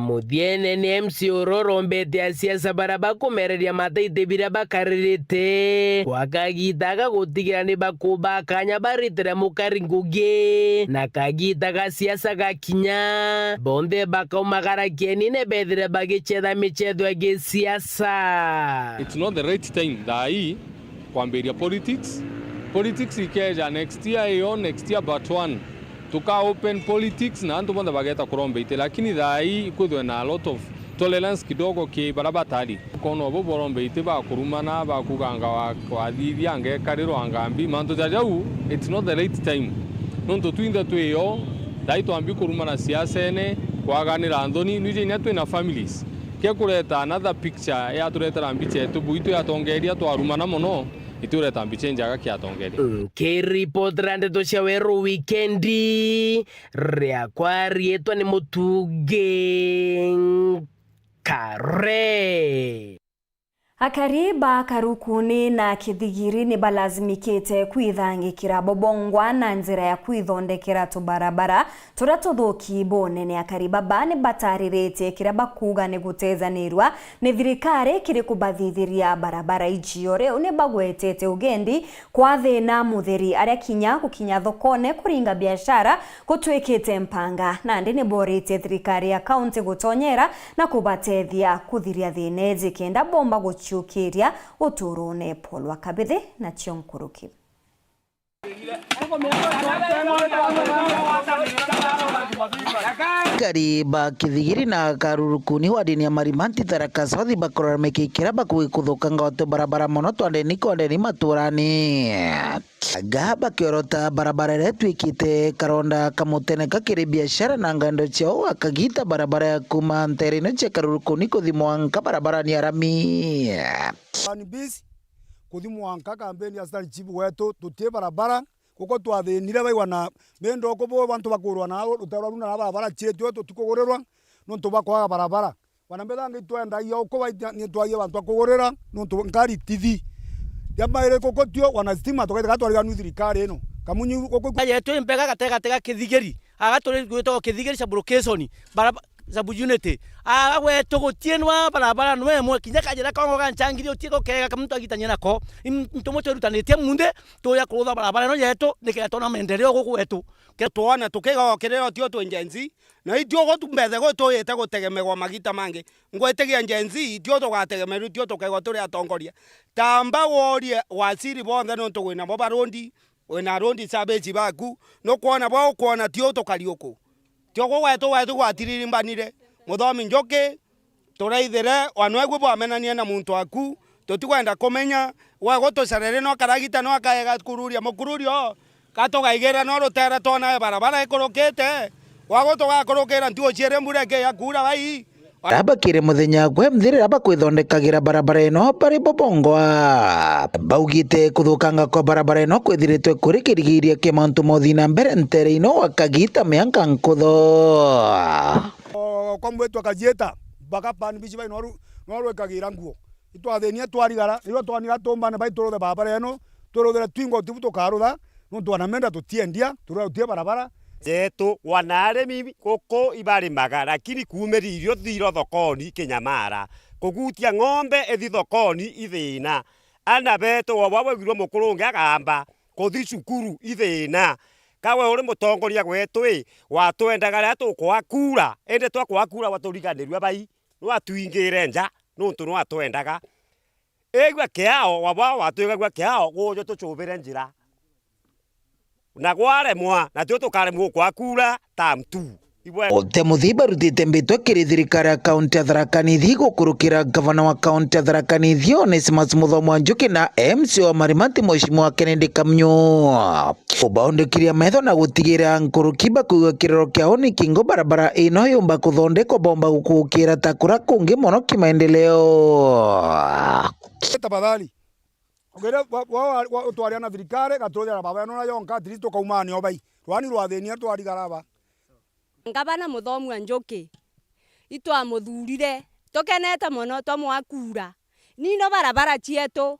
mudiene ni MC Ororombete ya siasa baraba kumereria mataite bira bakaririte wakagitaga gutigira ni bakuba kanya baritira mukari ngugi na kagitaga siasa gakinya bonde bakaumagara kieni ne bedire bagichetha michetho ege siasa. It's not the right time dai kwamberia politics ikeja next year but one tuka open politics na antu bonda bageta kurombe ite lakini dai kudwe na a lot of tolerance kidogo ke barabatali kono bo borombe ite ba kurumana ba kuganga wa didi ange kariro angambi manto jajau. It's not the right time nonto twinda tweyo dai to ambi kurumana siasa ene kwaganira andoni nije nya na families ke kureta another picture ya tureta ambiche to buito ya tongeria to arumana mono iture tambiche njaga kia tongeri report rande to shaweru weekendi rea kwa rietwa ni mutuge kare Akariba karukuni na kithigiri ni balazimikite kwithangikira bobongwa na njira ya kwithondekera tubarabara turia tuthuki bonene. Akariba bani bataririte kira bakuga ni gutezanirwa ni thirikari kiri kubathithiria barabara ijio riu ni bagwetete ugendi kwa thina mutheri aria kinya thokone kuringa biashara gutwikite mpanga na ndi ni borite thirikari ya county gutonyera na kubatethia kuthiria thine kenda bomba chukiria uturone Paul Wakabithe na Chionkuruki. Kariba kithigiri na karurukuni wa dini ya Marimanti Tharaka South bakorora mekikira bakui kuthukanga oto barabara mono twandeni kondeni maturani gaba kiorota barabara yetu ikite karonda kamutene kakiri biashara na ngando chao akagita barabara ya kuma nterino che karurukuni kuthimwanka barabara ni arami ani bisi kuthimwanka kampeni ya stari chibu wetu tutie barabara kuko twathinire baigwana mendo kubo bantu bakurwa na utararuna na barabara chetu tukugorerwa no tubakwaga barabara wana mbethanga itwenda iyo ko ni twaye bantu akugorera no ngari tithi yamaire kokotio wana stima tokaita twariga nu thirikari eno kamunyu kokko yetu impega gatega kithigeri agatore gwito kithigeri sa blocation barabara zabu unity awe togotienwa barabara nwe mwe kinyaka jira kongo ganchangiri otiko kega kamuntu agitanya nako ntomoto rutanete munde to ya kurutha barabara no yeto niketa na maendeleo guku wetu ke twana tukega kireo tio twenjenzi na itio go tumbethe go to yete gutegemegwa magita mange ngwetegia njenzi tio to gategemeru tio to kega turi atongoria tamba worie wasiri bonde no tugwina bo barondi wena rondi sabeji baku no kuona bo kuona tio to karioko tiogo wetu gwatiriri mbanire muthomi njoke turaithere wanwegwe bwamenania na muntu aku tutigwenda kumenya wego tucarere no karagita no akaega kururia mukururio katogaigera no rutera tona barabara ikorokete wago tugakorokera ntuo ciere mureke yakura bai Abakire muthenya gwe mthirira bakwithondekagira barabara ino bari bobongwa baugite kuthukanga kwa barabara ino kwithiritwe kuri kirigiria kimantu mothina mbere ntere-ino wakagita mianka nkutho kwa mwetu akajieta bakapani bici bai noru ekagira nguo itwathenia twarigara iro twanira tumbane bai turuthe barabara ino turuthere twingo tibu tukarutha no twanamenda tutiendia turutie barabara zetu wanaremi koko ibarimaga lakini kumeri irio thiro thokoni Kinyamara kugutia ng'ombe ethi thokoni ithina ana beto wabawegirwo mukurungi agamba kuthi cukuru ithina kawe uri mutongoria gwetu watwendaga ria tukwakura ende twakwakura waturiganirwe bai no atuingire nja nuntu no atwendaga egwa kiao waba watwegwa kiao gujo tucubire njira na gwaremwa na tio tukaremwo kwakura tamtu Ote muthiba rutite mbitwa kiri thirikari ya kaunti ya Tharaka Nithi gukurukira gavana wa kaunti ya Tharaka Nithi Onesmus Muthomo Njuki na MC wa Marimanti Mheshimiwa Kennedy Kamnyu ubaondekiria metho na gutigira nkuruki bakuiga kirero kiao ni kingo barabara ino yumba kuthondekwo bomba gukukira takura kungi mono kimaendeleo tafadhali ogere wa utwari na thirikari gaturira baba no na yonka at least tukaumani obai rwani rwathenia twari garaba ngabana muthomu Njoki itwa muthurire tukenete muno twamwakura nino barabara cietu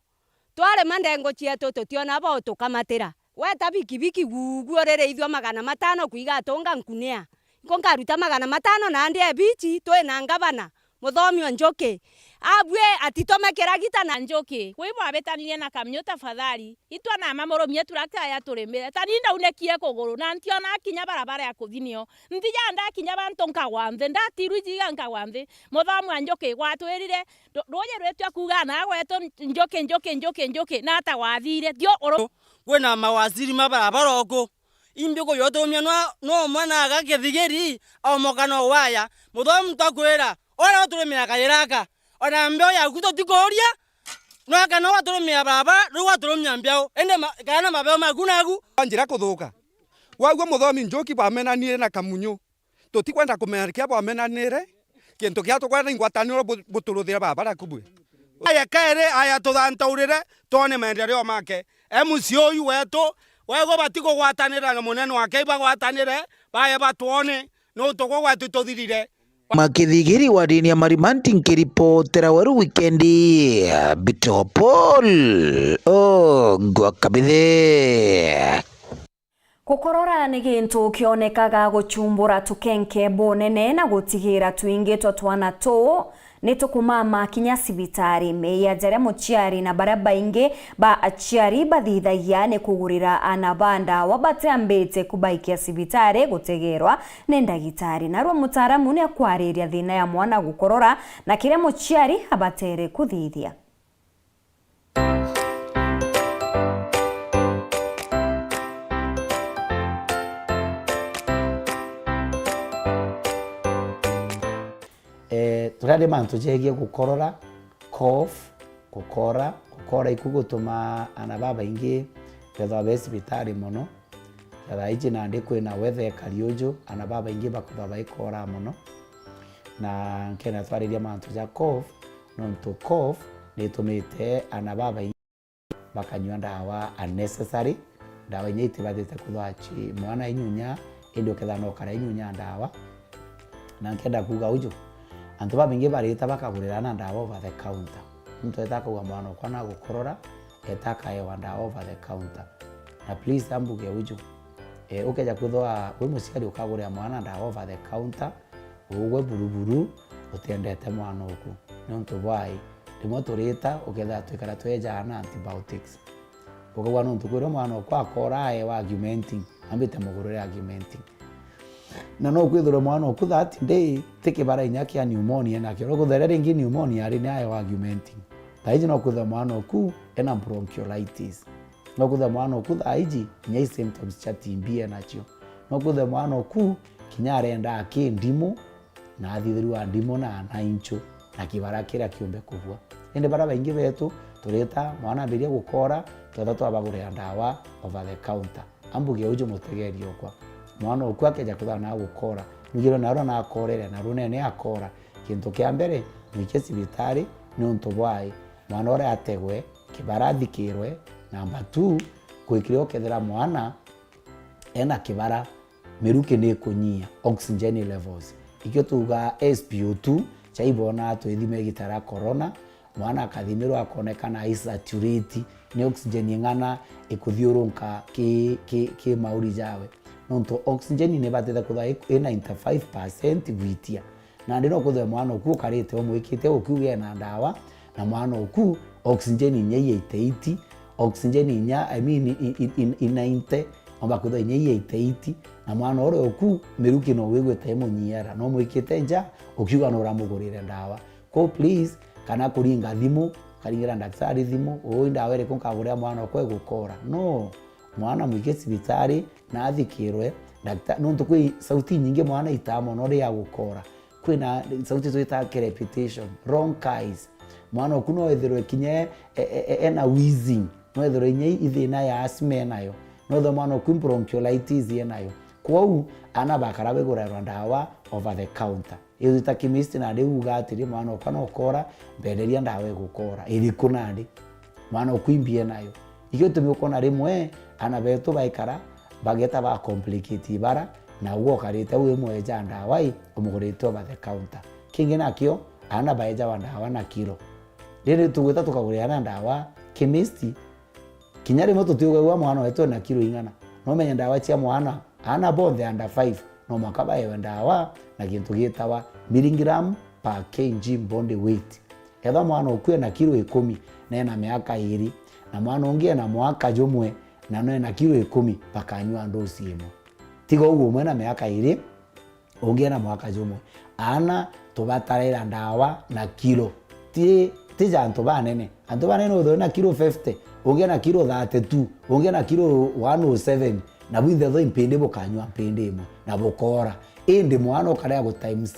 tware mandengo cietu tutiona bo tukamatira weta bikibiki guguo rere ithwa 500 kuiga tonga nkunia konkaruta 500 na ndie bichi twina ngabana muthomi Njoki abwe atitomekera gita na Njoki kwi mwabetanirie na kamnyo tafadhali itwa na mamoromie turakaya ya turimire taninda unekie kuguru na ntiona kinya barabara ya kuthinio ndija ndakinya bantu nkawanthe ndatiru jiga nkawanthe muthomi Njoki gwatwirire roje rwetwa kuga na gweto Njoki na ta wathire dio kwena mawaziri mabarabara ogo imbiko yotomia no mwana agakethigeri au mokano waya muthomi takwira ora turemera kayiraka ona mbeo ya kuto tikoria no akano waturemera baba ru waturemya mbeo ende kana mabeo magunagu anjira kuthuka wagwo muthomi Njoki bamenanire na kamunyo tutikwenda kumerkia bamenanire kintu kia tukwenda ingwataniro buturuthira baba kubwe aya kaere aya tuthantaurire tone maendeleo make MCU wetu wego batiko gwatanira na munene wake bagwatanire baye batuone no tuko gwatu tuthirire Makithigiri wa dini ya Marimanti nkiripotera waru wikendi Bitopol Gwakabithe Kukorora ni gintu kionekaga guchumbura tukenke bonene na gutigira twingitwa twana tu nitukumama kinya sibitari meya jare muchiari na baraba inge ba achiari bathithagia ni kugurira anabanda wabate ambete kubaikia sibitari gutegerwa ne ndagitari narwo mutaramu ni akwariria thina ya mwana gukorora na kire muchiari abatere kuthithia turade mantu jegie gukorora cough gukora ikugutuma ana baba ingi betha besibitari muno yaba iji nandi kwina wethe kariojo ana baba ingi bakubaba ikora muno na nkena twariria mantu ja cough nontu cough nitumite ana baba ingi bakanywa ndawa unnecessary ndawa nyiti bathite kuthwachi mwana inyunya indo kethano kara inyunya ndawa na nkenda kuga ujo antu babingi barita bakagurira na ndawa over the counter mtu etaka wa mwana kwa na gukorora etaka yewa ndawa over the counter na please ambuge uju ukeja kuthwa we musiari ukagurira mwana ndawa over the counter ugwe buruburu utendete mwana uku nontu bwai ndimo turita uketha twikara tweja na antibiotics ukagwa nontu kwira mwana kwa akora wa argumenting ambite mugurire argumenting na no kwithura mwana ku that day teke bara inyaki ya pneumonia na kiro guthere ringi pneumonia ari nayo argumenting taiji no kwithura mwana ku ena bronchiolitis no kwithura mwana ku taiji nya symptoms cha TB nacho no kwithura mwana ku kinyare nda akindimo na athiru wa ndimo na incho na kibara kira kiumbe kuvua ende bara baingi betu tureta mwana mbiria gukora twatha twabagurira ndawa over the counter ambuge ujo mutegerio kwa mwana ukwa keja kutha na gukora nugiro naro na akorere na runene akora kintu kia mbere nike sibitari nonto bwai mwana ore ategwe kibarathikirwe namba 2 kwikirwo kethera mwana ena kibara miruke ne kunyia oxygen levels ikyo tuga SpO2 chaibona twithime gitara corona mwana akathimirwo akonekana isaturate ni oxygen ingana ikuthiurunka ki mauri jawe nonto oxygen ne batete kutha 95% gwitia na ndino kutha mwana ku karite omwikite okuge na ndawa na mwana ku oxygen nye 80 oxygen nya in 90 omba kutha nye 80 na mwana ore oku miruki no wegwete munyiara no mwikite nja ukiuga no ramugurire ndawa ko please kana kuringa thimu karingira daktari thimu ndawa ire kunkagurira mwana kwe gukora no mwana mwike sibitari na athikirwe daktari nonto kwi sauti nyingi mwana itamo no ya gukora kwina sauti zoita repetition wrong eyes mwana okuno ethirwe kinye ena wheezing no ethirwe nye ithina ya asthma nayo no the mwana ku bronchiolitis nayo kwau ana bakara begurira ndawa over the counter izita chemist na ndeuga atiri mwana okana okora mbenderia ndawa gukora iri kunandi mwana okuimbie nayo ikio tumikona rimwe ana betu baikara bageta ba complicate ibara na uo karite uwe mweja ndawai umugurite over the counter kingi nakio ana baeja wandawa na kilo riri tugwita tukaguriana ndawa chemist kinyari moto tuwe mwana wetu na kilo ingana no menya ndawa cia mwana ana bonde under 5 no makaba yewe ndawa na kintu gitawa miligram per kg body weight etha mwana ukue na kilo 10 na ena miaka 2 na mwana ungie na mwaka jumwe na no ena kilo 10 pakanywa ndosi imo tigo uguo mwena miaka 2 ungie na mwaka jumwe ana tubatarira ndawa na kilo ti janto banene anto banene utho na kilo 50 ungie na kilo 32 ungie na kilo 107 na bwithe tho impende bukanywa mpende imo na bukora indi mwana ukarea go times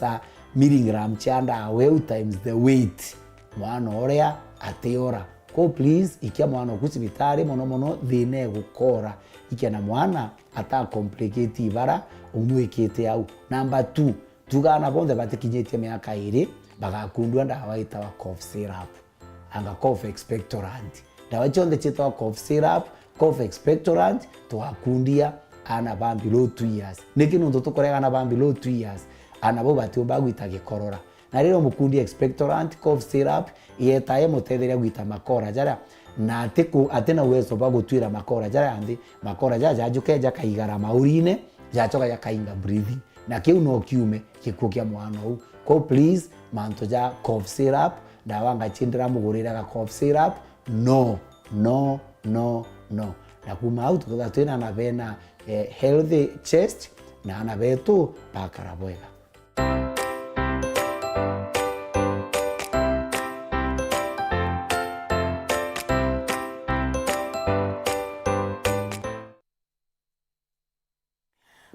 milligram chanda we times the weight mwana oria ateora ko please ikia mwana kusibitari mono thine gukora ikia na mwana ata complicate ibara umwikite au number 2 tugana bonde batikinyetie miaka 2 bagakundwa ndawa itawa cough syrup anga cough expectorant ndawa chonde chitawa cough syrup cough expectorant tuakundia ana bambi low 2 years nikino ndo tukorega na bambi low 2 years ana bo batio bagwita gikorora na rero mukundi expectorant cough syrup yetaye mutetheria gwita makora jara na atena uwezo ba gutwira makora jara andi makora jaja jukeja kaigara maurine jachoka ya kainga breathing na kiu no kiume kikukia mwana huu ko please manto ja cough syrup dawa ngachindira mugurira ka cough syrup no na kuma au tukatha twina na bena healthy chest na ana betu pakaraboega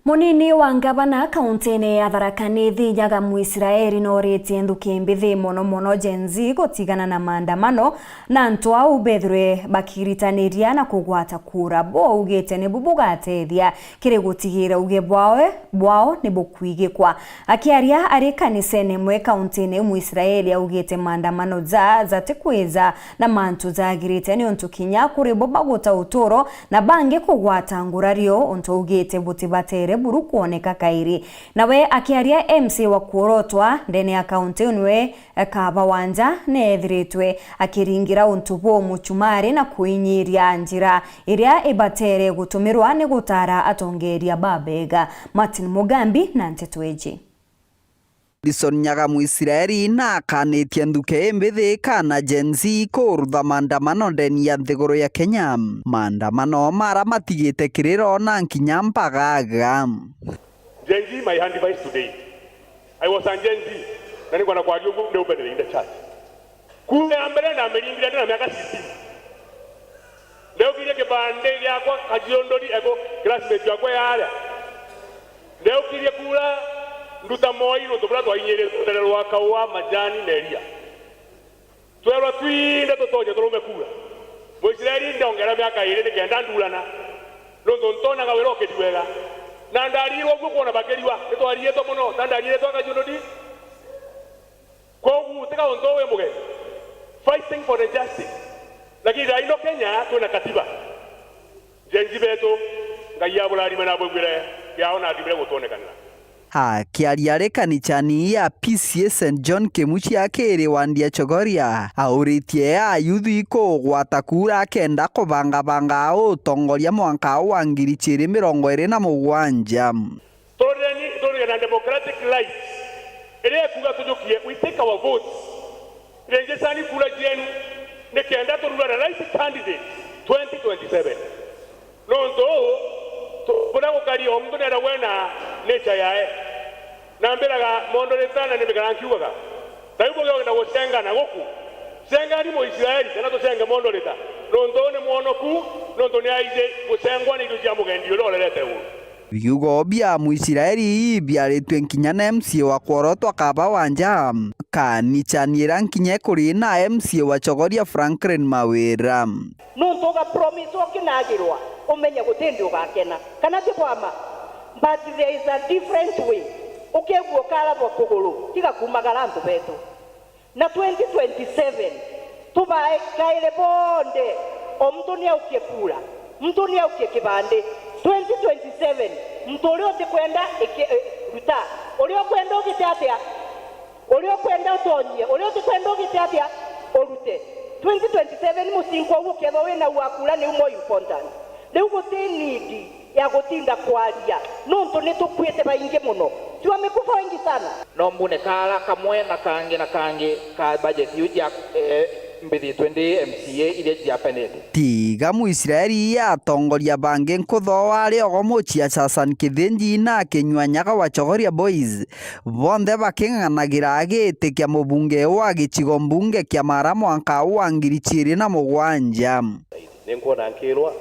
Munini wa ngavana kauntini ya Tharaka Nithi Nyaga Muisiraeli noritie nthuki mbithi mono Gen Z gutigana na maandamano na antu au bethre bakiritaniria na kugwata kura bo ugite ni bubugatethia kiri gutigira uge bwao ni bukwigikwa akiaria ari kanisene mwe kauntini Muisiraeli augite maandamano za tikwiza na mantu zagirite ni ontu kinya kuri bo baguta utoro na bange kugwata ngurario ontu ugite butibatere buru kuoneka kairi nawe akiaria MC wa kuorotwa ndene ya kaunti unwe kaba wanja neethiritwe akiringira untubo muchumari na kuinyiria njira iria ibatere gutumirwa ni gutara atongeria babega Martin Mugambi na Ntetweji Dison Nyaga Muisiraeli na kanetia nthuke mbithi kana Gen Z kurutha maandamano ndeni ya nthiguru ya Kenya maandamano mara matigite kiriro na nkinya mpagaga Gen Z my hand device today I was on Gen Z na niko na kwario ngu ndio bedele in the church kule ambere na melingira na miaka 60 leo kile kibande yakwa kajiondori ego classmate yakwa yale leo kile kula nduta moyo tubura twayinyere tutererwa kawa majani neria twerwa twinde tutoje turume kura Muisiraeli ndongera miaka 2 nikenda ndulana londo ntona gawero kediwega na ndariro gwo kuona bakeriwa twariye to muno ndarire to kajundodi ko uteka ondowe muge fighting for the justice lakini raino Kenya tuna katiba jenzi beto ngayabula rimana bwire yaona ndibire gutonekana kiaria rekanichani ya PCA St John Kemuchi akiri wandia chogoria auritie ya yuthi kugwata kura kenda kubanga utongoria mwanka wa 2027 Toreni na democratic rights ile kuga tujukie we take our votes renje sani kura jenu ne kenda turura na right candidate 2027 nondo kuna ukari omdo na wena nature yae na mberaga mondo letana ne bigara nkiwaga tayugo na gosenga na goku senga ni Muisiraeli kana to senga mondo leta nondo ne muono ku nondo ne aize gosengwa ni ndio mugendio lolelete u Viugo bia Muisiraeli biaritwe nkinya na MC wa kuorotwa kaba wanja kanichanira nkinye kuri na MC wa chogoria Franklin Mawira nondo ga promise okinagirwa umenye gutendi ugakena kana tikwama but there is a different way ukegwo kala bwa kuguru tiga kumagara antu betu na 2027 tubaekaire bonde omuntu niaukie kura mtu niaukie kibande 2027 mtu uria utikwenda ruta uria kwenda ugite atia uria kwenda utonyie uria utikwenda ugite atia urute 2027 musinko uketho wina wakura ni more important riu guti need ya gutinda kwaria nuntu nitukwite baingi muno tuamekufa wengi sana no mbune kala kamwe na kangi ka budget yuja mbithi 20 MCA ile japanete tiga muisiraeli atongoria bangi nkutho wari ogomuchia Hassan Kithinji na Kinywanyaga wa Chogoria Boys bonthe baking'ang'anagira agitikia mubunge wa gicigo mbunge kia Mara mwaka wa 2007 ninkuona nkirwa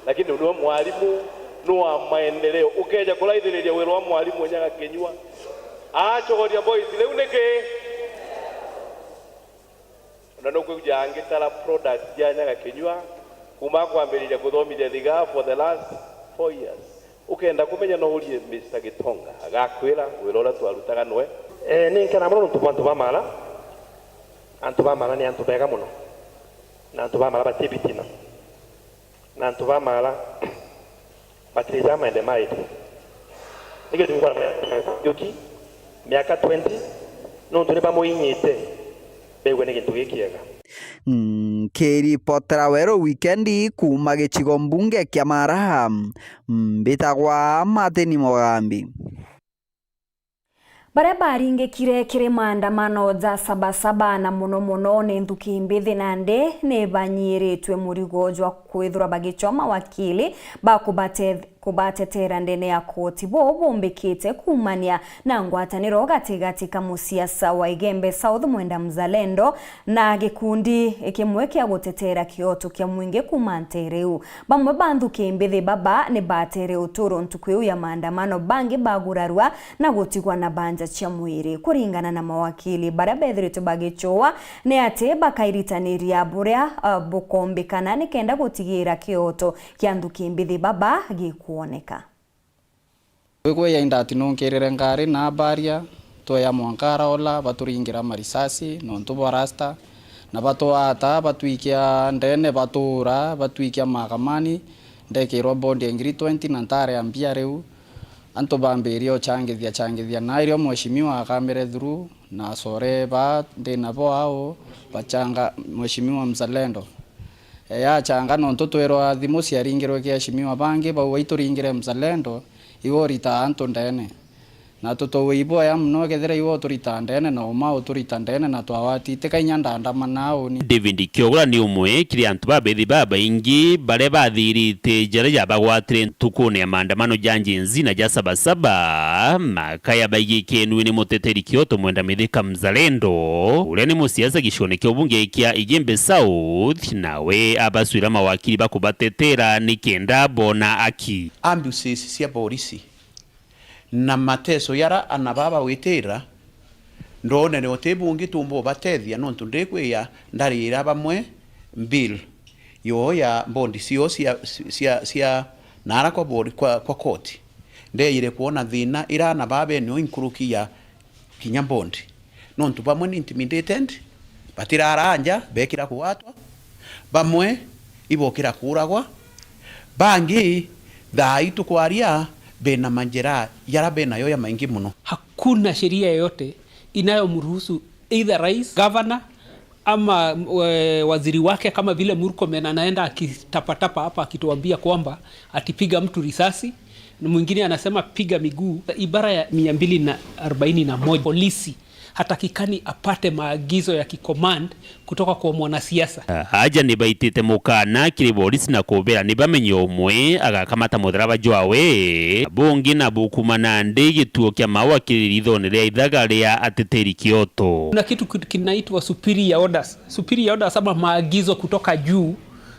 lakini ndio mwalimu no maendeleo ukeja kulaithiriria wira wa mwalimu Nyaga Kinyua Chogoria Boys leu niki na nukuja angitara product ya Nyaga Kinyua kuma kwambiriria guthomithia thiga for the last 4 years ukenda kumenya no urie Mr. Gitonga agakwira wira ura twarutaga nwe ninkana muno antu bamala ni antu bega muno na antu bamala batibitina na antu bamala batiriza maende maiti nige tukwa yoki miaka 20 no tuli bamuinyite begwe ni gintu gikiega kiripotera wero wikendi kuma gicigo mbunge kia Mara mbitagwa Martin Mogambi baria baringikire kiri maandamano za sabasaba na muno ni nthuki mbithi nande ni banyiritwe murigo jwa kwithura bagichoma wakili kubatetera ndene ya koti bo bombekite kumania na ngwataniro gatigati ka musiasa wa Igembe South Mwenda Mzalendo na gikundi kimwe kia gutetera kioto kia mwingi kumantereu bamwe banthuki mbithi baba ni batere uturo ntuku ya maandamano bangi bagurarwa na gutigwa na banja cia mwiri kuringana na mawakili baria bethirite bagichoa ni ate bakairitaniria buria bukombekana ni kenda gutigira kioto kia nthuki mbithi baba gikuoneka Wigwe ya indati nonkerere ngari na baria to ya mwankara ola baturingira marisasi nontu borasta na batoata batwikia ndene batura batwikia magamani ndekirwa bondi ngiri 20 na ntare ambia reu anto bamberio changithia na irio mheshimiwa akamere through na sore ba ndena bo ao bachanga mheshimiwa Mzalendo ya changa nontu twero thimu ciaringirwe kia mheshimiwa bangi ba waituringire Mzalendo iwo rita anto ndene na tutowibo ya mno gethera iwo turita ndene na uma uturita ndene na twawatite kainyanda ndamana ni David Kiogora ni umwe kiri antu babethi baba ingi bare bathirite jara ya bagwatire ntukune ya maandamano janjinzi na jasabasaba makaya baigikenu ni muteteri Kioto Mwenda Mithika Mzalendo ule ni musiasa gishone kyo bunge kia Igembe South nawe abaswira mawakili bakubatetera ni kenda bona aki ambulances cia polisi na mateso yara anababa witira ndone ne otebungi tumbo batethia nontu ndikwiya ndarira bamwe bill yo ya bondi cio cia nara kwa board kwa koti ndeire kuona thina irana babe no inkurukia kinya bondi nontu bamwe ni intimidated batiraranja bekira kuwatwa bamwe ibokira kuragwa bangi thaitu kwaria bena manjera yara bena yoya maingi muno. Hakuna sheria yoyote inayomruhusu either rais, governor ama waziri wake kama vile Murkomen anaenda akitapatapa hapa akituambia kwamba atipiga mtu risasi na mwingine anasema piga miguu. Ibara ya 241 polisi hatakikani apate maagizo ya kicommand kutoka kwa mwanasiasa. Haja ni baitite mukana kiri polisi na kubera ni bamenye umwe agakamata mutharaba jwawe bungi na bukumana ndege tuo kia mawakili ithonere ithaga ria ateteri Kioto. Kuna kitu kinaitwa superior orders. Superior orders ama maagizo kutoka juu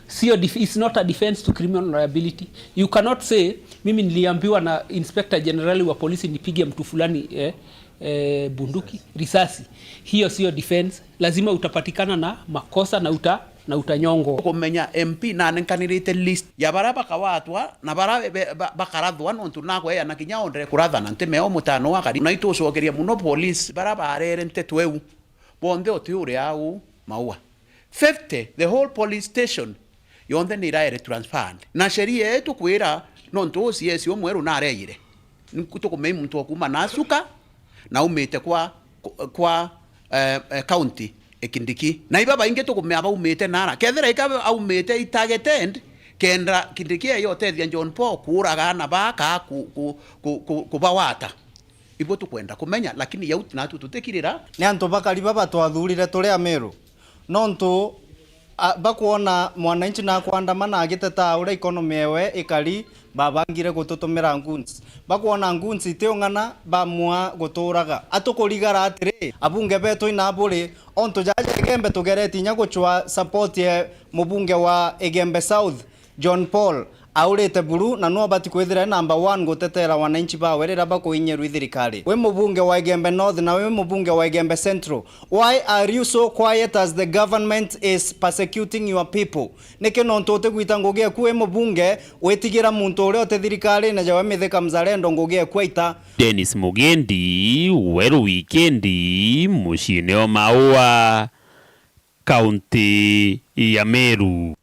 sio it's not a defense to criminal liability. You cannot say mimi niliambiwa na Inspector General wa polisi nipige mtu fulani bunduki risasi. Hiyo sio defense. Lazima utapatikana na makosa na utanyongo. Kumenya MP na nenkanirite list ya baraba kawatwa na barabe bakarathwa nontu nako ya nakinya ondre kuratha na ntemeo mutano wakari na itocokeria muno police baraba arere ntetweu bonde otiure au maua 50 the whole police station yonthe nä iraere transferred na sheria yetu kwira no ntu CS omweru na areire nikuto kumei mtu okuma nasuka na umete kwa county ekindiki na ibaba inge tukumea ba umete nara kethera ikabe au umete itargeted kendra kindiki yo tethia John Paul kuraga na baka kubawata ibo tukwenda kumenya lakini yauti natu tutekirira ni antu bakari baba twathurire turi Ameru no ntu bakuona mwananchi na kuandamana agiteta ura economy ewe ikari babangire gututumira nguns bakuona nguns itiungana bamwa guturaga atukurigara atiri abunge betu ina buri onto jaje Egembe tugereti nya guchwa support ye mubunge wa Egembe South John Paul aurete buru na no bati kwithira number 1 gutetera wananchi ba werera bakuinyeru ithirikari we mubunge wa Egembe North na we mubunge wa Egembe Central, why are you so quiet as the government is persecuting your people? Nike no ntote gwita ngoge ku we mubunge wetigira muntu uri ote thirikari na jawe mitheka mzalendo ngoge kwaita. Dennis Mugendi, Weru Wikendi, mucine o Maua, kaunti ya Meru.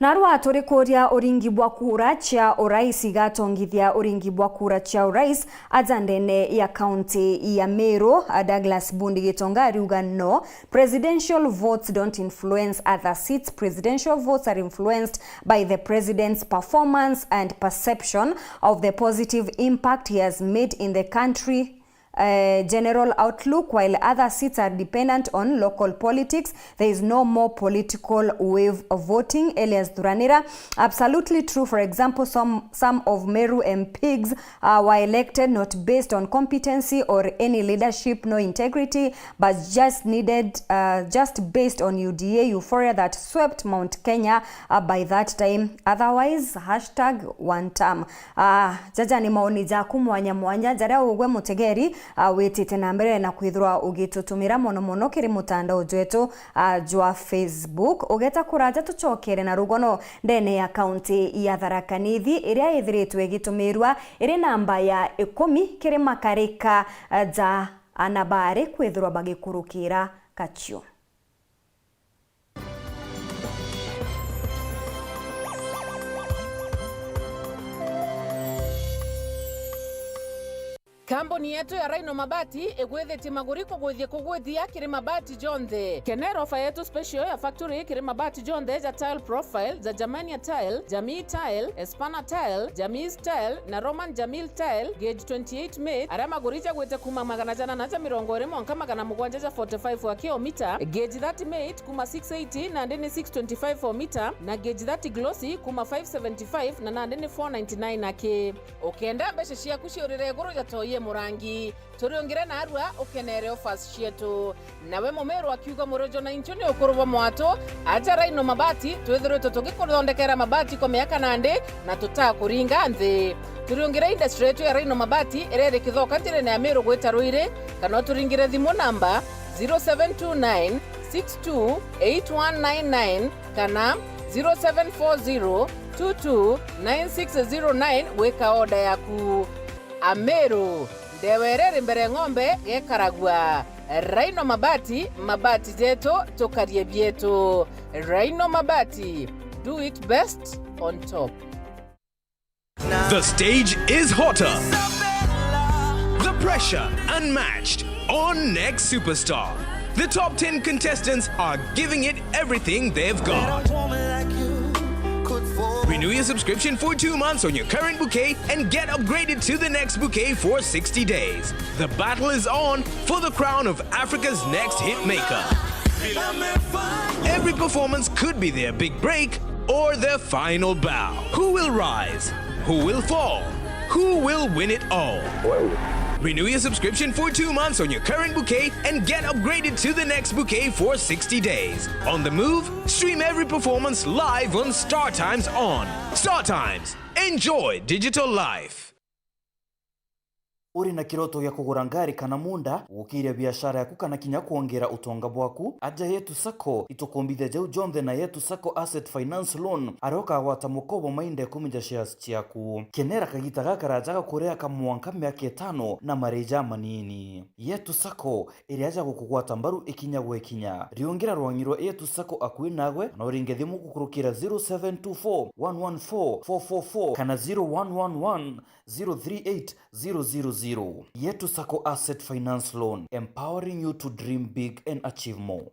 Narwa turi kuria uringi bwa kura cha urais gatongithia uringi bwa kura cha urais ajandene ya county ya Meru. Douglas Bundi Gitonga riuga no, presidential votes don't influence other seats. Presidential votes are influenced by the president's performance and perception of the positive impact he has made in the country. General outlook, while other seats are dependent on local politics. There is no more political wave of voting. Elias Duranira, absolutely true. For example, some of Meru MPs were elected not based on competency or any leadership, no integrity, but just based on UDA euphoria that swept Mount Kenya by that time. Otherwise, #one term. Jaja ni maoni jaku mwanya jara ugwe mutegeri wetete na mbere na kwithwa ugitutumira mono kiri mutandao jwetu jwa Facebook ugeta kuraja tuchokere na rugono ndene ya county ya Tharaka Nithi iria ithiritwe gitumirwa iri namba ya 10 kiri makarika ja anabare kwithwa bagikurukira kachio. Kambuni yetu ya Rhino Mabati egwethete maguriko kugwithia kiri mabati jonthe. Kenero ofa yetu special ya factory kiri mabati jonthe ja tile profile za Germania tile, Jamii tile, Espana tile, Jamis tile na Roman Jamil tile gauge 28 made. Ara magurija gwete kuma magana jana na 745 wa kilomita, gauge 30 made kuma 680 na ndeni 625 for meter na gauge 30 glossy kuma 575 na ndeni 499 nake. Okenda beshe shia kushorire goro ya toye murangi turiongire na arua ukenere offers cietu nawe Mumeru akiuga murojo na inchoni okuruba mwato aja Rhino Mabati twethirwe tugikuthondekera mabati kwa miaka nande na tutakuringa nthi. Turiongire industry yetu ya Rhino Mabati irere kithoka njirene ya Meru gwita Ruire kana turingire thimu namba 0729 628199 kana 0740 229609 weka order yaku. Ameru ndewerere mbere ng'ombe gekaragwa. Rhino Mabati, mabati jeto tokarie bieto. Rhino Mabati, do it best on top. The stage is hotter. The pressure unmatched on Next Superstar. The top 10 contestants are giving it everything they've got. Renew your subscription for 2 months on your current bouquet and get upgraded to the next bouquet for 60 days. The battle is on for the crown of Africa's next hit maker. Every performance could be their big break or their final bow. Who will rise? Who will fall? Who will win it all? Renew your subscription for 2 months on your current bouquet and get upgraded to the next bouquet for 60 days. On the move, stream every performance live on Star Times on. Star Times. Enjoy digital life. uri na kiroto gya kugura ngari kana munda gukiria biashara yaku kana kinya kuongera utonga bwaku aja Yetu Sacco itukumbithe jau jonthe na Yetu Sacco Asset Finance Loan aroka gwata mukobo mainde kumija shares ciaku kenera kagita gakarajaga kurea kamwanka miaka 5 na mareja manini. Yetu Sacco iri aja gukugwata mbaru ikinya gwekinya riongera rwangiro Yetu Sacco akui nagwe na uringe thimu kukurukira 0724 114 444 kana 0111 038000. Yetu Sacco Asset Finance Loan, empowering you to dream big and achieve more.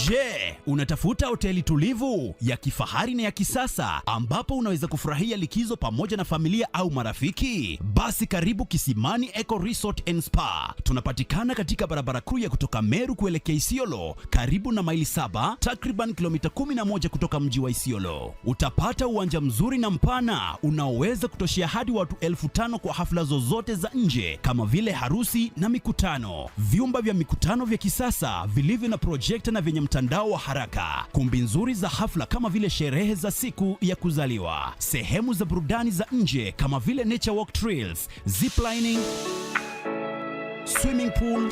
Je, unatafuta hoteli tulivu ya kifahari na ya kisasa ambapo unaweza kufurahia likizo pamoja na familia au marafiki? Basi karibu Kisimani Eco Resort and Spa. Tunapatikana katika barabara kuu ya kutoka Meru kuelekea Isiolo, karibu na maili 7, takriban kilomita 11 kutoka mji wa Isiolo. Utapata uwanja mzuri na mpana unaoweza kutoshea hadi watu 5,000 kwa hafla zozote za nje kama vile harusi na mikutano. Vyumba vya mikutano vya kisasa vilivyo na projector na vyenye mtandao wa haraka, kumbi nzuri za hafla kama vile sherehe za siku ya kuzaliwa, sehemu za burudani za nje kama vile nature walk trails, ziplining, swimming pool,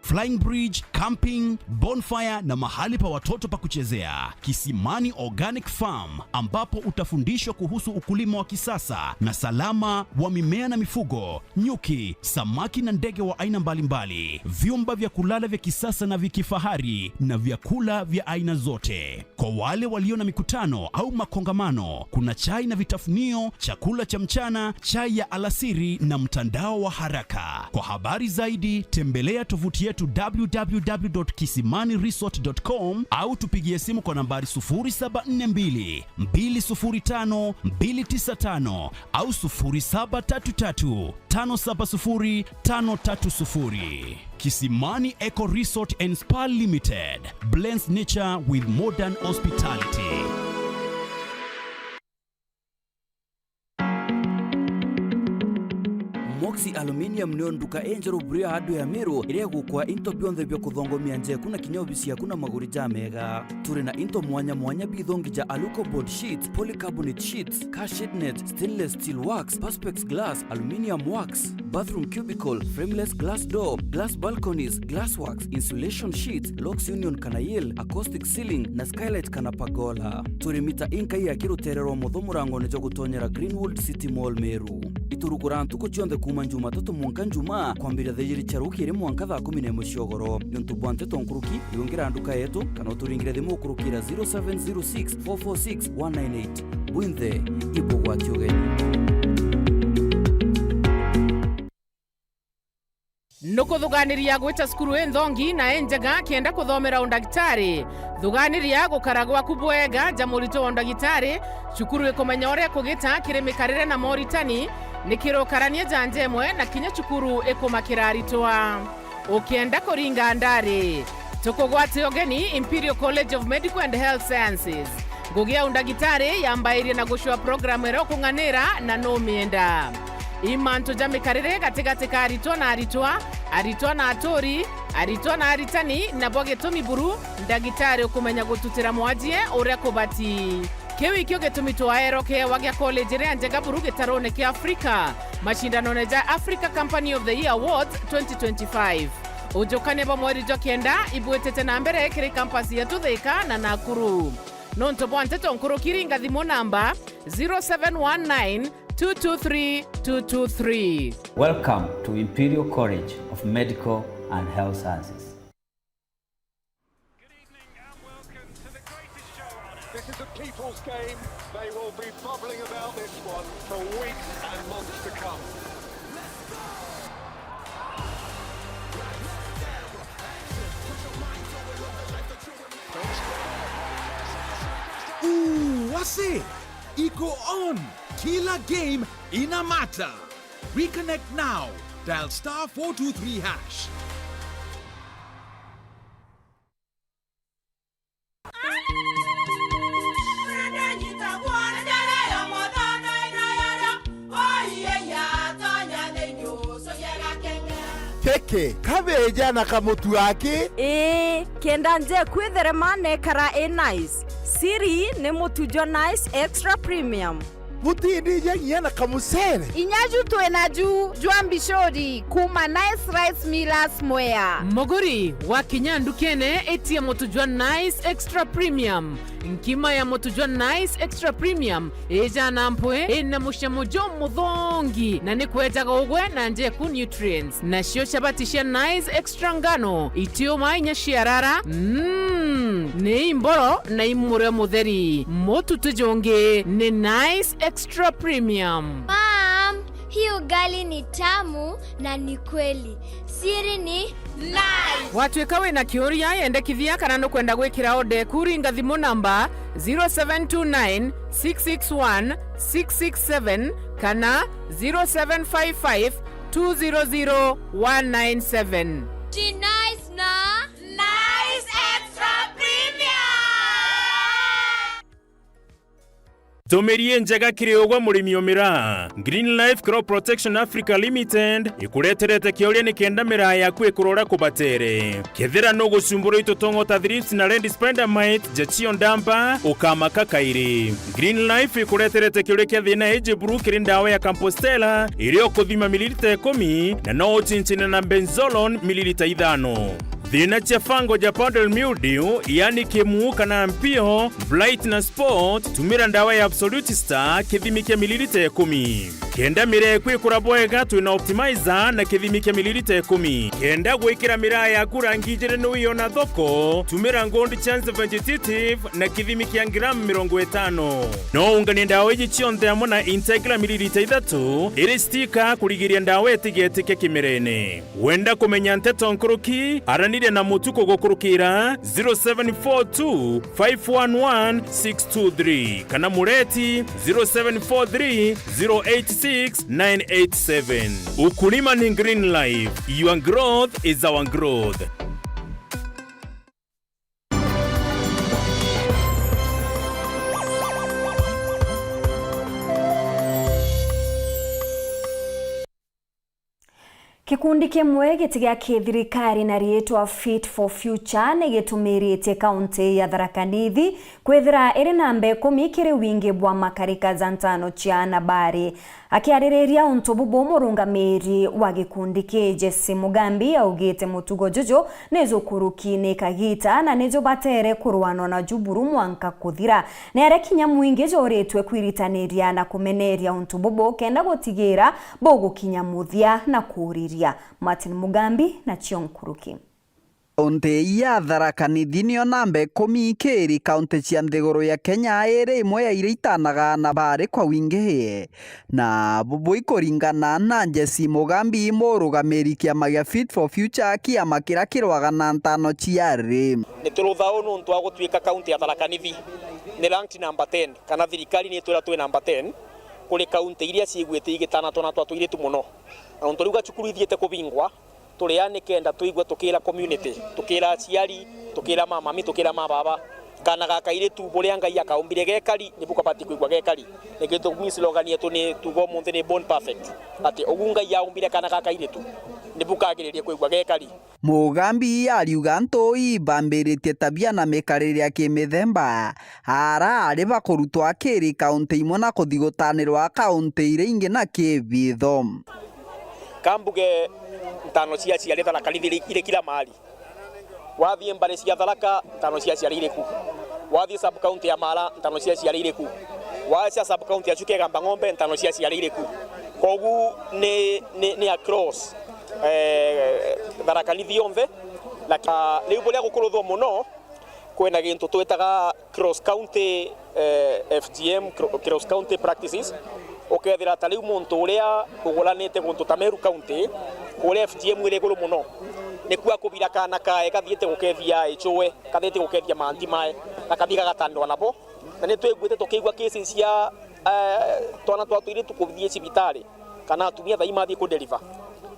flying bridge, camping, bonfire na mahali pa watoto pa kuchezea. Kisimani Organic Farm ambapo utafundishwa kuhusu ukulima wa kisasa na salama wa mimea na mifugo, nyuki, samaki na ndege wa aina mbalimbali. Vyumba vya kulala vya kisasa na vya kifahari na vyakula vya aina zote. Kwa wale walio na mikutano au makongamano, kuna chai na vitafunio, chakula cha mchana, chai ya alasiri na mtandao wa haraka. Kwa habari zaidi tembelea tovuti yetu www.kisimaniresort.com au tupigie simu kwa nambari 0742 205 295 au 0733 570 530. Kisimani Eco Resort and Spa Limited blends nature with modern hospitality. Moxie Aluminium nio nduka enjero buria hadu ya Meru iria gukwa into bionthe byo kuthongomia nje kuna kinyobisi yakuna maguri ja mega. Turi na into mwanya mwanya bithongi ja aluko board sheets, polycarbonate sheets, car shade net, stainless steel wax, perspex glass, aluminium wax, bathroom cubicle, frameless glass door, glass balconies, glass wax, insulation sheets, locks union kanayil, acoustic ceiling na skylight kana pagola. Turi mita inka ya kiruterero muthomurango nejo gutonyera Greenwood City Mall Meru. Iturugura ntuko chionde kuma Jumatatu mwanka njuma kwambira thejiri charukire mwanka thaa 11 ciogoro nontu bwante tonkuruki yongera nduka yetu kana uturingire thimu kurukira 0706 446 198 bwinthe ipo kwa tiogeni. Nukuthuganiria gwita skuru enthongi na enjega kienda kuthomera undagitari. Thuganiria gukaragwa kubwega jamurito undagitari cukuru ikumenya uria kugita kirimikarire na moritani nikirokarania janjemwe na kinya cukuru ikumakiraritwa. Ukienda kuringa ndari tukugwati ogeni Imperial College of Medical and Health Sciences. Ngugia undagitari yambairie na gushwa programu ero kunganira na no mienda. Imanto jamikarire gatigati ka aritwa na atori, aritwa na aritani na bogetumi buru ndagitari ukumenya gututira mwajie uria kubati. Kiwi kyo getumi twaero ke wagya college ria njega buru gitarone ke Afrika. Mashindano neja Africa Company of the Year Awards 2025. Ujokane ba mweri jokenda ibwetete na mbere kiri campus ya Thika na Nakuru. Nonto bwante tonkuru kiringa thimo namba 0719 223-223. Welcome to Imperial College of Medical and Health Sciences. Good evening and welcome to the greatest show on earth. This is a people's game. They will be bubbling about this one for weeks and months to come. Ooh, what's it? Iko on! Kila game ina mata. Reconnect now. Dial *423#. Keke, kabeja na kamutu yake? Kenda nje kwithere mane kara nice. Siri ni Mutujo Nice Extra Premium. Butindi yenye kamusere. Inyaju tuenaju juambishori kuma Nice Rice Millers Mwea. Mogori wa Kinyandu kene eti ya Mutujo Nice Extra Premium. Nkima ya Mutujo Nice Extra Premium eja nampwe ena mushamojo mudhongi na nikweta gogwe na nje ku nutrients na shio shabatisha Nice Extra ngano itio mainya shiarara ne imboro na imure mutheri Mutujo jonge ne Nice Extra Premium. Mom, hii ugali ni tamu na ni kweli. Siri ni nice. Watweka na kioria yende kithia kana no kwenda gwikira ode kuringa thimu namba 0729 661 667 kana 0755 200 197. Ti nice na Nice Extra Premium. Tomerie njega kiriogwa murimi omira Green Life Crop Protection Africa Limited ikureterete kioria ni kenda mira yaku ikurora kubatere kethira no gucumbura itotongo ta thrips na red spider mite jachio ndamba ukamaka kairi. Green Life ikureterete kioria kia thina eje buru kiri ndawa ya Compostela irio kuthima mililita 10 na no chinchina na benzolone mililita 5. Thina cha fango ja powder mildew yani kemu kana mpio blight na spot tumira ndawa ya Absolute Star kithimi kia mililita 10. Kenda mire kwikura bwega twina optimizer na kithimi kia mililita 10. Kenda gwikira mira ya kurangi jere no yona thoko tumira ngondi chance vegetative na kithimi kia gram 50. No ungani ndawa iji chionde amona Integra mililita 3 iri stika kurigiria ndawa etigete kimirene. Wenda kumenya nteto nkuruki aranire na mutuko gokurukira 0742 511 623 kana mureti 0743 086 987. Ukulima ni Green Life. Your growth is our growth. Kikundi kimwe gitiga kithirikari na rietwa Fit for Future nigitumiritie kaunti ya Tharaka Nithi kwithira iri na mbeko mikiri wingi bwa makarika za ntano cia Nabari. Akiaririria untububu murungamiri wa gikundi ki Jesse Mugambi augite mutugo jojo nezukuruki ni kagita na nezo batere kurwano na juburu mwanka kuthira ne arekinya mwingi joretwe kwiritaniria na kumeneria untububu kenda gotigira bogo kinyamuthia na kuriria. Martin Mugambi na Chionkuruki. Kaunti ya Tharaka Nithi nio namba 10 kaunti cia nthiguru ya Kenya iri imwe ya iria itanaga Nabari kwa wingi na bubu ikuringana na Jesse Mugambi murugamiri kiama gia Fit for Future kiama kiria kirwaga na ntano cia ri ni turuthao nuntu wa gutwika kaunti ya Tharaka Nithi ni ranked number 10 kana thirikari ni twira twi number 10 kuri kaunti iria ciigwite igitana tona twatwiritu muno na untu riuga cukuru ithiete kubingwa turiane kenda tuigwa tukira community tukira aciari tukira mama tukira mababa kana gakaire tu buria ngai akaumbire gekari nibuka pati kuigwa gekari nikitu slogan yetu ni tugo munthi ni born perfect ati ogunga ya umbire kana gakaire tu nibuka agiririe kuigwa gekari. Mugambi ariuga ntoi bambiritie tabia na mikarire kimithemba ara ari bakurutwo akiri kaunti imwe na kuthigutanirwa kaunti ire ingi na kibitho kambuge ntano cia ciari Tharaka Nithi ire kila mahali wathie mbare cia Tharaka ntano cia ciari ire ku wathie sub county ya Mara ntano cia ciari ire ku wacha sub county ya Chuke Gamba Ng'ombe ntano cia ciari ire ku kogu ni across Tharaka Nithi yonthe lakini riu buria gukuruthwo muno kwena gintu twetaga cross county FGM cross county practices ukethira ta riu muntu uria uguranite guntu ta Meru county kuria FGM ire guru muno ni kwa kubira kana kae kathiete gukethia ichwe kathiete gukethia manti mae na kathiga gatandwa nabo na ni twegwite tukigwa cases cia twana twatwire tukuthie cibitari kana atumia thai mathie ku deliver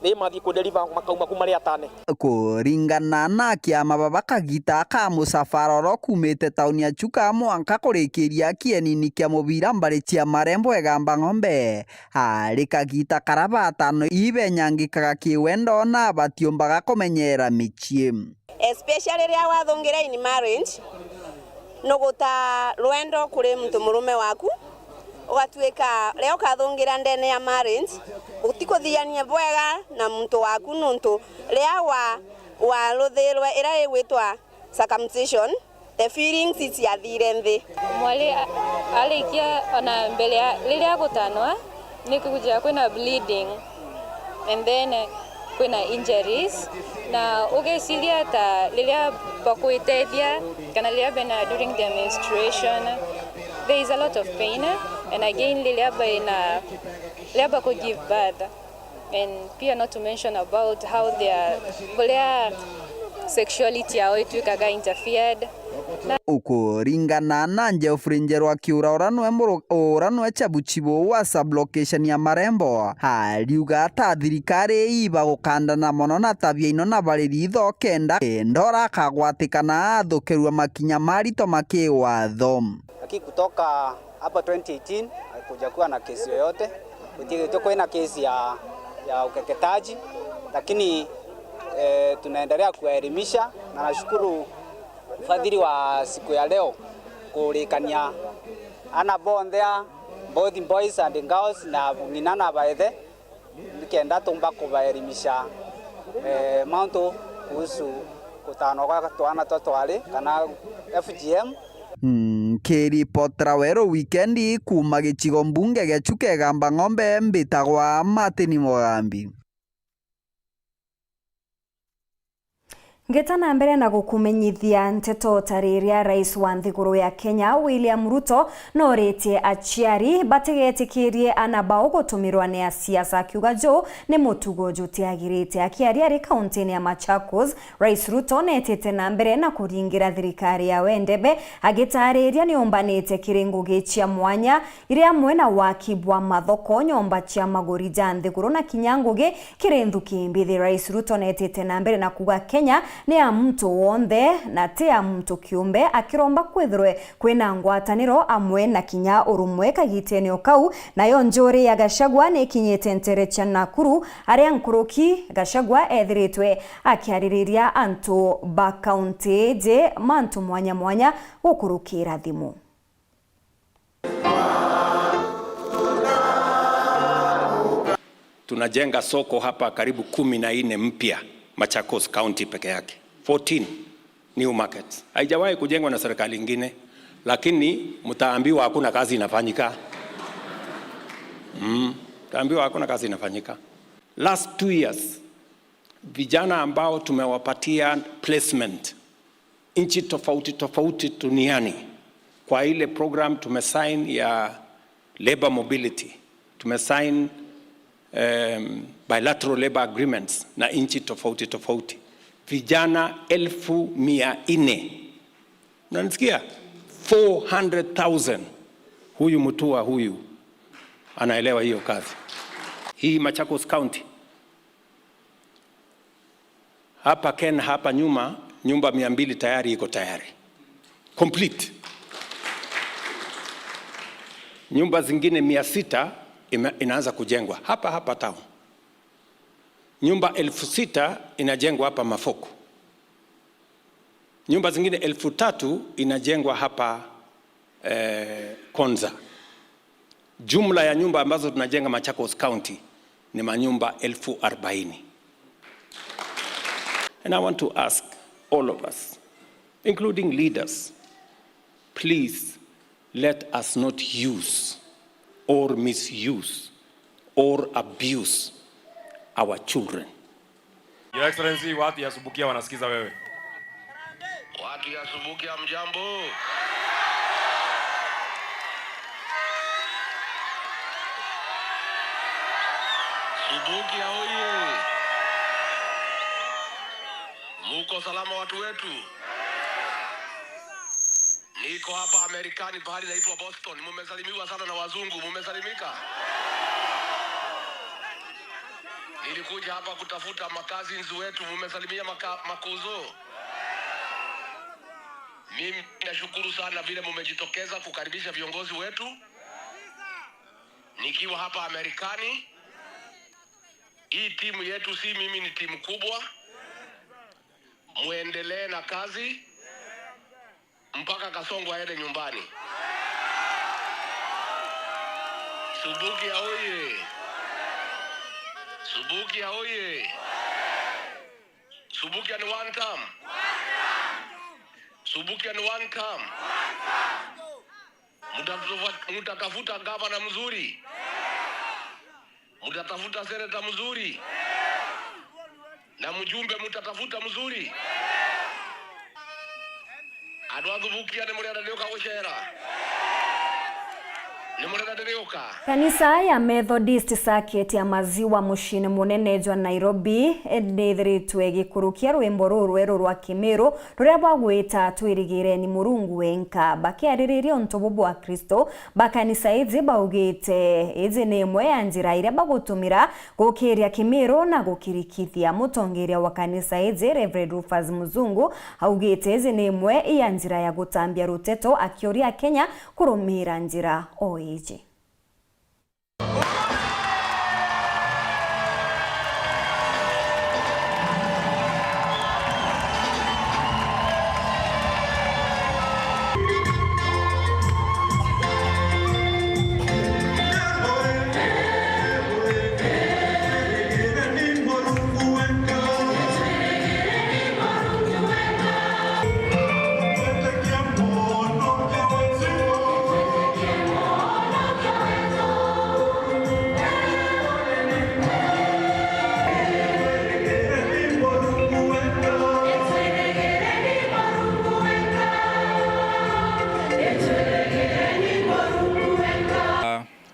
ni mathie ku deliver makauma kumari atane kuringana na kiama baba kagita ka musafaroro kumite tauni ya Chuka mwanka kurikiria kienini kia mubira mbari cia Marembo Egamba Ng'ombe ari kagita karaba atano ibenyangikaga kiwendo na batiombaga kumenyera michie especially ria wathungira in marriage nuguta rwendo kuri mtu murume waku ugatuika leo kathungira ndene ya marriage utikuthiania bwega na mtu waku nuntu lea wa ruthirwe ira igwitwa circumcision the feelings itiathire nthi mwali alikia ona mbele ya lilia gutanwa nikuja kwina bleeding and then kwina injuries na ugesilia ta lilia bakuitedia kana lilia bena during the menstruation there is a lot of pain and again lilia could give birth and pia not to mention about how their sexuality yao ituikaga interfered ukuringana na Geoffrey Njeru akiura oranwe Chabuchibo wa sublocation ya Marembo hariuga ta thirikari iba gukandana mono na tabia ino na bariri thokenda ndora kagwatikana athukerwa makinya marito makiwatho kutoka hapa 2018 hakuja kuwa na kesi yoyote tuko na kesi ya ukeketaji lakini tunaendelea kuelimisha na nashukuru ufadhili wa siku ya leo kulikania ana bondea both boys and girls na ninana baethe nikienda tumba kubaelimisha mambo kuhusu kutanoka twana totwale kana FGM kiripotera wero weekendi kuma gicigo mbunge gechuke gamba ng'ombe mbitagwa Martin Mugambi Ngeta mbere na gukumenyithia nteto tariria rais wa nthiguru ya Kenya William Ruto noretie aciari batigetikirie anabao gutumirwa ni asiasa akiuga jo ni mutugo jutiagirite akiaria ri kaunti ya Machakos. Rais Ruto netete na mbere na kuringira thirikari ya Wendebe agitariria ni ombanite kiringo gicia mwanya iria mwena wa kibwa mathoko nyomba cia maguri ja nthiguru na kinyangugi kirenthuki mbithi. Rais Ruto netete na mbere na kuga Kenya ni ya mtu wonde na ti ya mtu kiumbe akiromba kwithirwe kwina ngwataniro amwe na kinya urumwe kagitenio kau nayo njuri ya Gachagua ni kinyete nterecha Nakuru aria nkuruki Gachagua ethiritwe akiaririria antu ba county je mantu mwanya mwanya gukurukira thimu. Tunajenga soko hapa karibu 14 mpya Machakos County peke yake. 14 new markets. Haijawahi kujengwa na serikali nyingine, lakini mtaambiwa hakuna kazi inafanyika. Mtaambiwa hakuna kazi inafanyika. Last 2 years vijana ambao tumewapatia placement nchi tofauti tofauti duniani kwa ile program tumesign ya labor mobility. Tumesign bilateral labor agreements na nchi tofauti tofauti. Vijana 1,400. Unanisikia? 400,000. Huyu mtua huyu anaelewa hiyo kazi. Hii Machakos County. Hapa Ken hapa nyuma nyumba 200 tayari iko tayari. Complete. Nyumba zingine 600 inaanza kujengwa hapa town. Nyumba 6,000 inajengwa hapa Mafoko. Nyumba zingine 3,000 inajengwa hapa Konza. Jumla ya nyumba ambazo tunajenga Machakos County ni manyumba 40,000. And I want to ask all of us, including leaders, please let us not use or misuse or abuse our children. Your Excellency, watu ya Subukia wanasikiza wewe. Watu ya Subukia mjambo. Subukia oye. Muko salama watu wetu. Niko hapa Amerikani pahali naitwa Boston. Mumesalimiwa sana na wazungu. Mumesalimika. Nilikuja hapa kutafuta makazi nzu wetu. Mumesalimia makuzo. Mimi nashukuru sana vile mumejitokeza kukaribisha viongozi wetu. Nikiwa hapa Amerikani. Hii timu yetu si mimi ni timu kubwa. Muendelee na kazi. mpaka Kasongo aende nyumbani. Subukia oye! Subukia oye! Subukia ni one term. Subukia ni one term. Mutatafuta gavana mzuri. Mutatafuta seneta mzuri. Na mjumbe mutatafuta mzuri. Adwazubukia ni murenda lioka kushera. Kanisa ya Methodist Circuit ya Maziwa mushine munene jwa Nairobi nithiritwe gikurukia rwimbo ruru rwa Kimiru ruria bagwita twirigire ni Murungu wenka bakiaririria ontobobo wa Kristo bakanisa izi baugite izi ni imwe ya njira iria bagutumira gukiria Kimiru na gukirikithia mutongeria wa kanisa izi Reverend Rufus Muzungu augite izi ni imwe ya njira ya gutambia ruteto akioria Kenya kurumira njira oiji.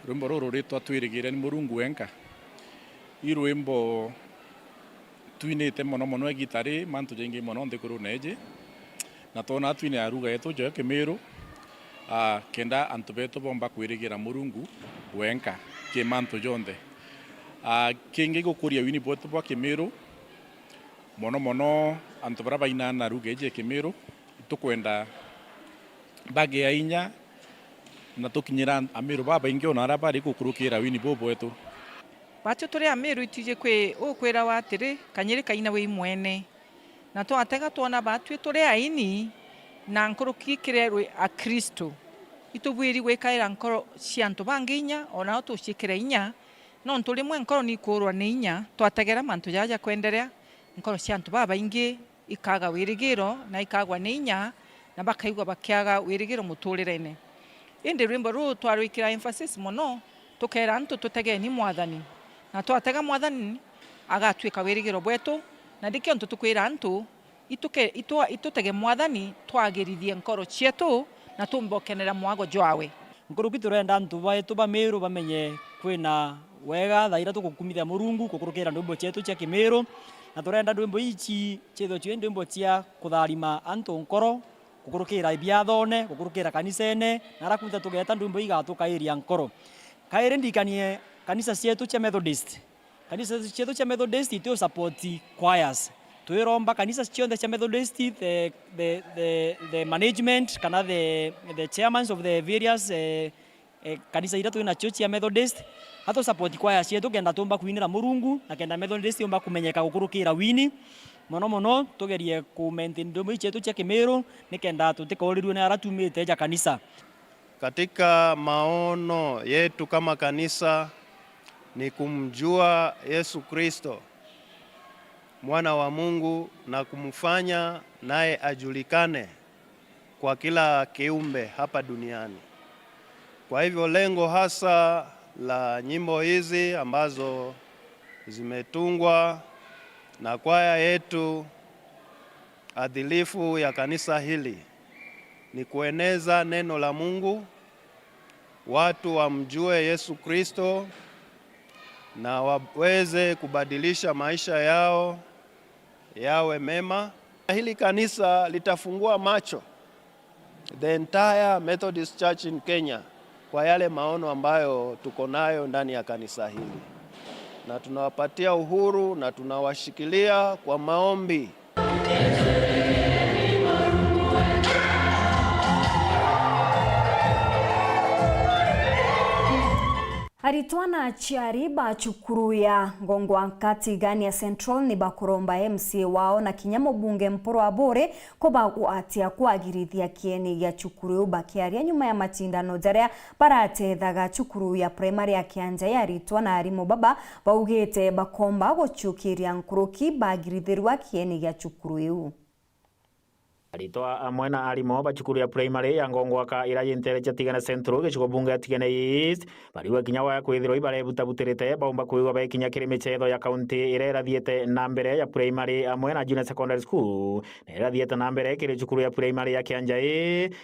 Rwimbo ruru ritwa twirigire ni Murungu wenka. I rwimbo twinite mono gitari mantu jengi mono ndikuru neje. Na tona twine aruga yetu jo Kimiru. Kenda antu betu bomba kwirigira Murungu wenka ke mantu jonde. Kingi gukuria wini botu bwa Kimiru. Mono antu baraba ina na aruga je Kimiru. Tukwenda bage ya inya na tukinyira Amiru baba ingi ona arabari gukurukira wini bobo etu. Bacho turi Amiru itije kwe okwera watire kanyere kaina we mwene. Na to atega tuona batwe turi aini na nkurukikire a Kristo. Itubwiri we kaira nkoro cianto banginya ona to shikire inya no ntuli mwe nkoro ni kurwa ni inya twategera mantu jaja kwenderea nkoro cianto baba ingi ikaga wirigiro na ikagwa ni inya na bakaigwa bakiaga wirigiro muturirene. Indi rwimbo ruu twarwikira emphasis muno tukera antu tutege ni mwathani na twatega mwathani agatwika wirigiro bwetu na ndikio ntu tukwira antu itutege mwathani twagirithie nkoro cietu na tumbokenera mwago jwawe. Nkuruki turenda antu baitu Bamiru bamenye kwina wega thaira tugukumithia Murungu kukurukira ndwimbo cietu cia Kimiru na turenda ndwimbo ici cietho cie ndwimbo cia kutharima antu nkoro gukurukira ibiathone gukurukira kanisene na rakuta tugeta ndwimbo igatukairia nkoro kaire ndikanie kanisa cietu cia Methodist. Kanisa cietu cia Methodist itio support choirs twiromba kanisa cionthe cia Methodist the management kana the chairmans of the various kanisa ira twina church cia Methodist hato support choirs cietu kenda tumba kuinira Murungu na kenda Methodist umba kumenyeka gukurukira wini mono tugerie ku maintain ndwimbo cietu cia Kimiru nikenda tutikorirwe na aratumite ja kanisa. Katika maono yetu kama kanisa ni kumjua Yesu Kristo mwana wa Mungu na kumfanya naye ajulikane kwa kila kiumbe hapa duniani. Kwa hivyo lengo hasa la nyimbo hizi ambazo zimetungwa na kwaya yetu adhilifu ya kanisa hili ni kueneza neno la Mungu, watu wamjue Yesu Kristo na waweze kubadilisha maisha yao yawe mema. Hili kanisa litafungua macho the entire Methodist Church in Kenya kwa yale maono ambayo tuko nayo ndani ya kanisa hili, na tunawapatia uhuru na tunawashikilia kwa maombi. Aritwana achiari ba chukuru ya Ngongwa Kati Gania Central ni bakuromba MCA wao na kinyamo bunge mporo abore ko baguatia kwagirithia kieni ya chukuru bakiaria nyuma ya matindano jaria baratethaga chukuru ya primary ya Kianja ya Aritwana arimo baba baugete bakomba gochukiria nkuruki bagirithirwa kieni ya chukuru yu. Aritwa amwe na arimo bachukuru ya primary ya Ngongwa ka ira yentere chatigana Central gicigo bunge ya Tigana East bariwa kinyawa ya kwithiro ibare butabutirite baumba kuigwa ba kinya kirime chetho ya county irera thiete na mbere ya primary amwe na junior secondary school irera thiete na mbere kiri chukuru ya primary ya Kianja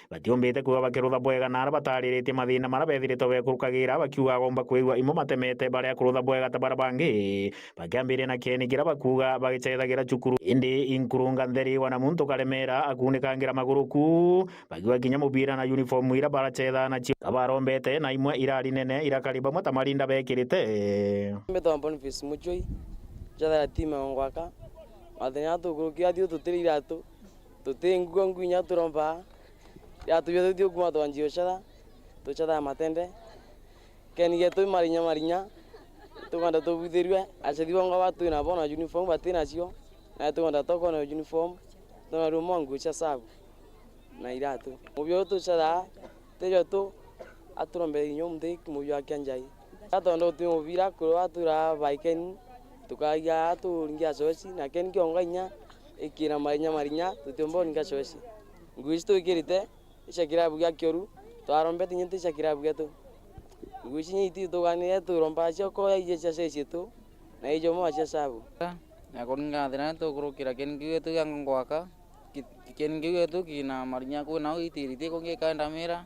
batiombete kuwa bakirutha bwega na bataririte mathina mara bethirite bekurukagira bakiuga gomba kuigwa imo matemete bare ya kurutha bwega tabara bangi bakiambire na kieni kira bakuga bagicethagira chukuru indi inkurunga ntheri wana muntu karemera akunekangira maguruku bagiwa kinya mubira na uniform ira barachetha na cio abarombete na imwe irari nene irakariba matamarinda bekirite Mbeto Boniface Muchoi jada ya timu ngwaka mathenya tugurukia thio tutirira tu tutinguo ngunya turomba ya tuyo thio kuma twanjio chada tuchada matende kenige tu marinya tukanda tubithirwe achethiwa ngwa watu na bona uniform batina cio na tukanda toko na uniform na rumongo cha sabu na iratu mubyo tuchada tejo tu aturombe nyomde mubyo akanjai atondo tumubira kuro atura baiken tukaya aturingia sosi na ken kionganya ikira marinya tutombo ninga sosi nguisto ikirite ishakira buga kyoru twarombe tinyinte shakira buga tu nguishi nyiti tugani turomba choko yaje cha sesi tu na ijo mo cha sabu na koninga thina tukurukira ken kiwetu ya Ngongwaka ken kiwetu kina marinya ko na itirite ko ngekanda mera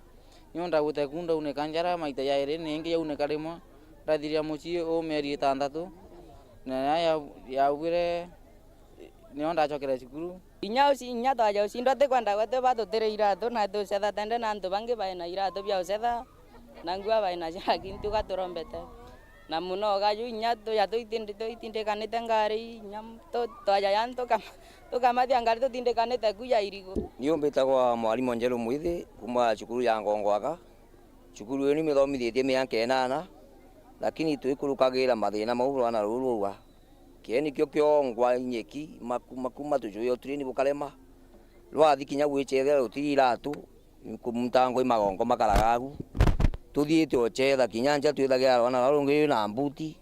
nyonda gutekunda une kanjara maita ya ere nenge ya une karimo rathiria muci o meri 6 na ya ugire nyonda chokera cukuru inya twaja ucindo te kwanda gwete batutere iratu na tu setha tende na antu bangi baina iratu bya usetha na ngua baina cia kintu gaturombete na muno gaju inya tu ya tu itinde kanete ngari nyam to twaja yanto tukamathia ngari tutinde kanete kuya irigo niumbitagwa mwalimu Njero Muithi kuma cukuru ya Ngongwaka cukuru ni mithomithitie miaka 8 lakini tuikurukagira mathina mau rwana rurwa kieni kyo kiongwa nyeki makuma tujuyo turini bukalema rwathi kinya gwicethera utirira tu kumtango imagongo makaragagu tuthiite ochetha kinya nja twithagira rwana rurungi na mbuti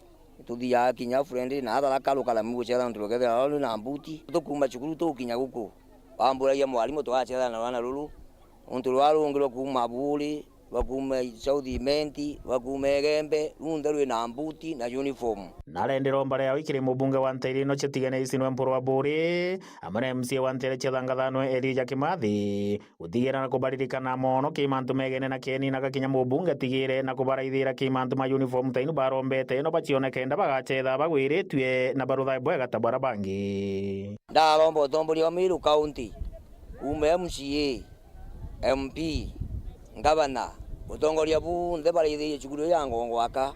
tuthia kinya friend na athala kalukala mugochetha ndurugethera rwana na mbuti tukuma cukuru tukinya guku bamburagia mwalimu twachetha na rwana ruru untu rwarungirwo kuma buri bakume South Imenti bakume Gembe rundarwe na mbuti na uniform narendero mbare ya ikiri mubunge wa Nterino chetigane isinwe mporo wa buri amane MCA wa Ntere chethangathanwe Elijah Kimathi utigera na kubaririkana mono kimantu megene na kieni na gakinya mubunge tigire na kubaraithira kimantu ma uniform tainu barombete no bachione kenda bagachetha bagwiritwe na barutha bwega tabara bangi ndarombo tombori wa Miru County ume MCA MP ngabana utongoria bunde baraithie cukuru ya Ngongwaka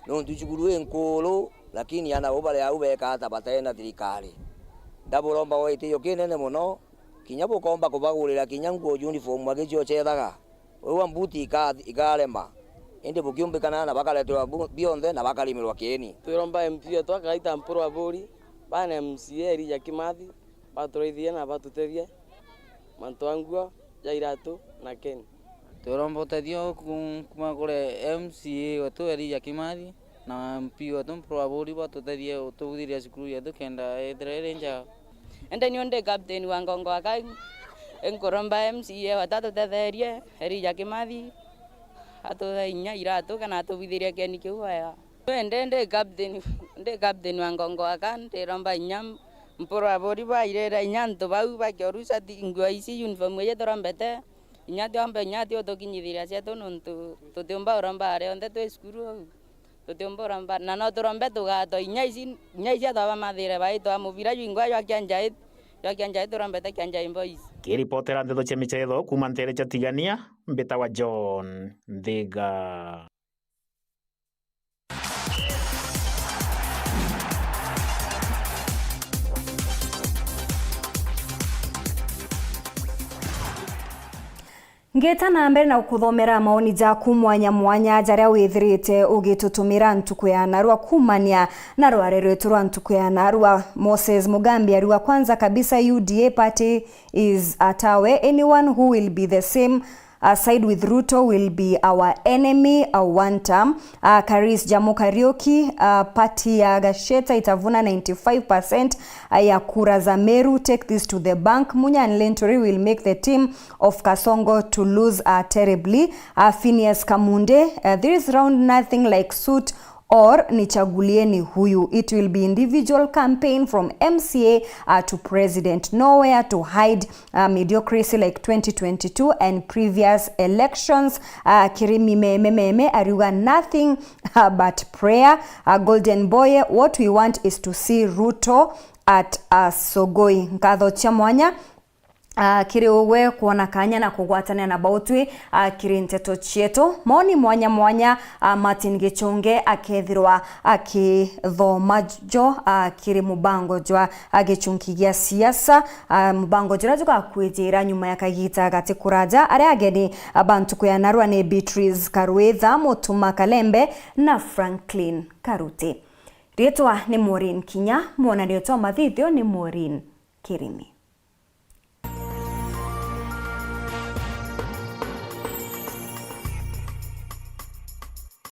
nontu cukuru enkulu lakini ana ubale ya ubeka hata batenda thirikari ndaburomba waitio kinene muno kinya bukomba kubagurira kinya nguo uniform agicio chethaga wewe mbuti ikarema indi bukiumbikana na bakaletwa bionthe na bakalimirwa kieni twiromba MP twakaita mpuro aburi bana MCA Elijah Kimathi baturaithie na batuterie mantoangua jairatu na Ken turombo tadio kuma kule MCA watu Elijah Kimathi na MP watu probably watu tadio utudhiria cukuru yetu kenda ederenja ende nyonde captain wa Ngongwaka enkoromba MCA watatu tetherie Elijah Kimathi atoinya iratu kana atubithiria kieni kiu wega ende captain wa Ngongwaka ndiromba nyam mporo abori bairera inyanto bau bakyorusa ngua isi uniform ye torombete inyatio tokinyithiria cia tununtu tutiumba uromba are onde twe skuru tutiumba uromba na no turombe tugato inya isi atwa mathire baitwa mubira yingwa ya Kianja turombete Kianja boys kiripotera ndeto cia michetho kuma Ntere chatigania mbita wa John Thiga. Ngeta na mbere na ukuthomera maoni jaku mwanya mwanya jaria withirite ugitutumira ntuku ya narua kumania na rware rwetu rwa ntuku ya narua. Moses Mugambi arua kwanza kabisa UDA party is atawe. Anyone who will be the same side with Ruto will be our enemy one term. Karis Jamo Karioki, party ya Gasheta itavuna 95% ya kura za Meru. Take this to the bank. Munya and Lentori will make the team of Kasongo to lose terribly. Phineas Kamunde, there is round nothing like suit or nichagulieni huyu. It will be individual campaign from MCA to president. Nowhere to hide mediocrity like 2022 and previous elections. Kirimi meme ariwa nothing but prayer. Golden Boy, what we want is to see Ruto at Sogoi. Nkatho chamwanya kiri uwe kuona kanya na kugwatana na bautwi kiri nteto chieto. Moni mwanya mwanya Martin Gichunge akethirwa akithomajo kiri mubango jwa agichunkigia siasa. Mubango jwa joka kwijira nyuma ya kagita gati kuraja. Are ageni abantu kuya narua ni Beatrice Karwetha, Mutuma Kalembe na Franklin Karuti. Rietwa ni Maureen Kinya, mwona rietwa mathithio ni Maureen Kirimi.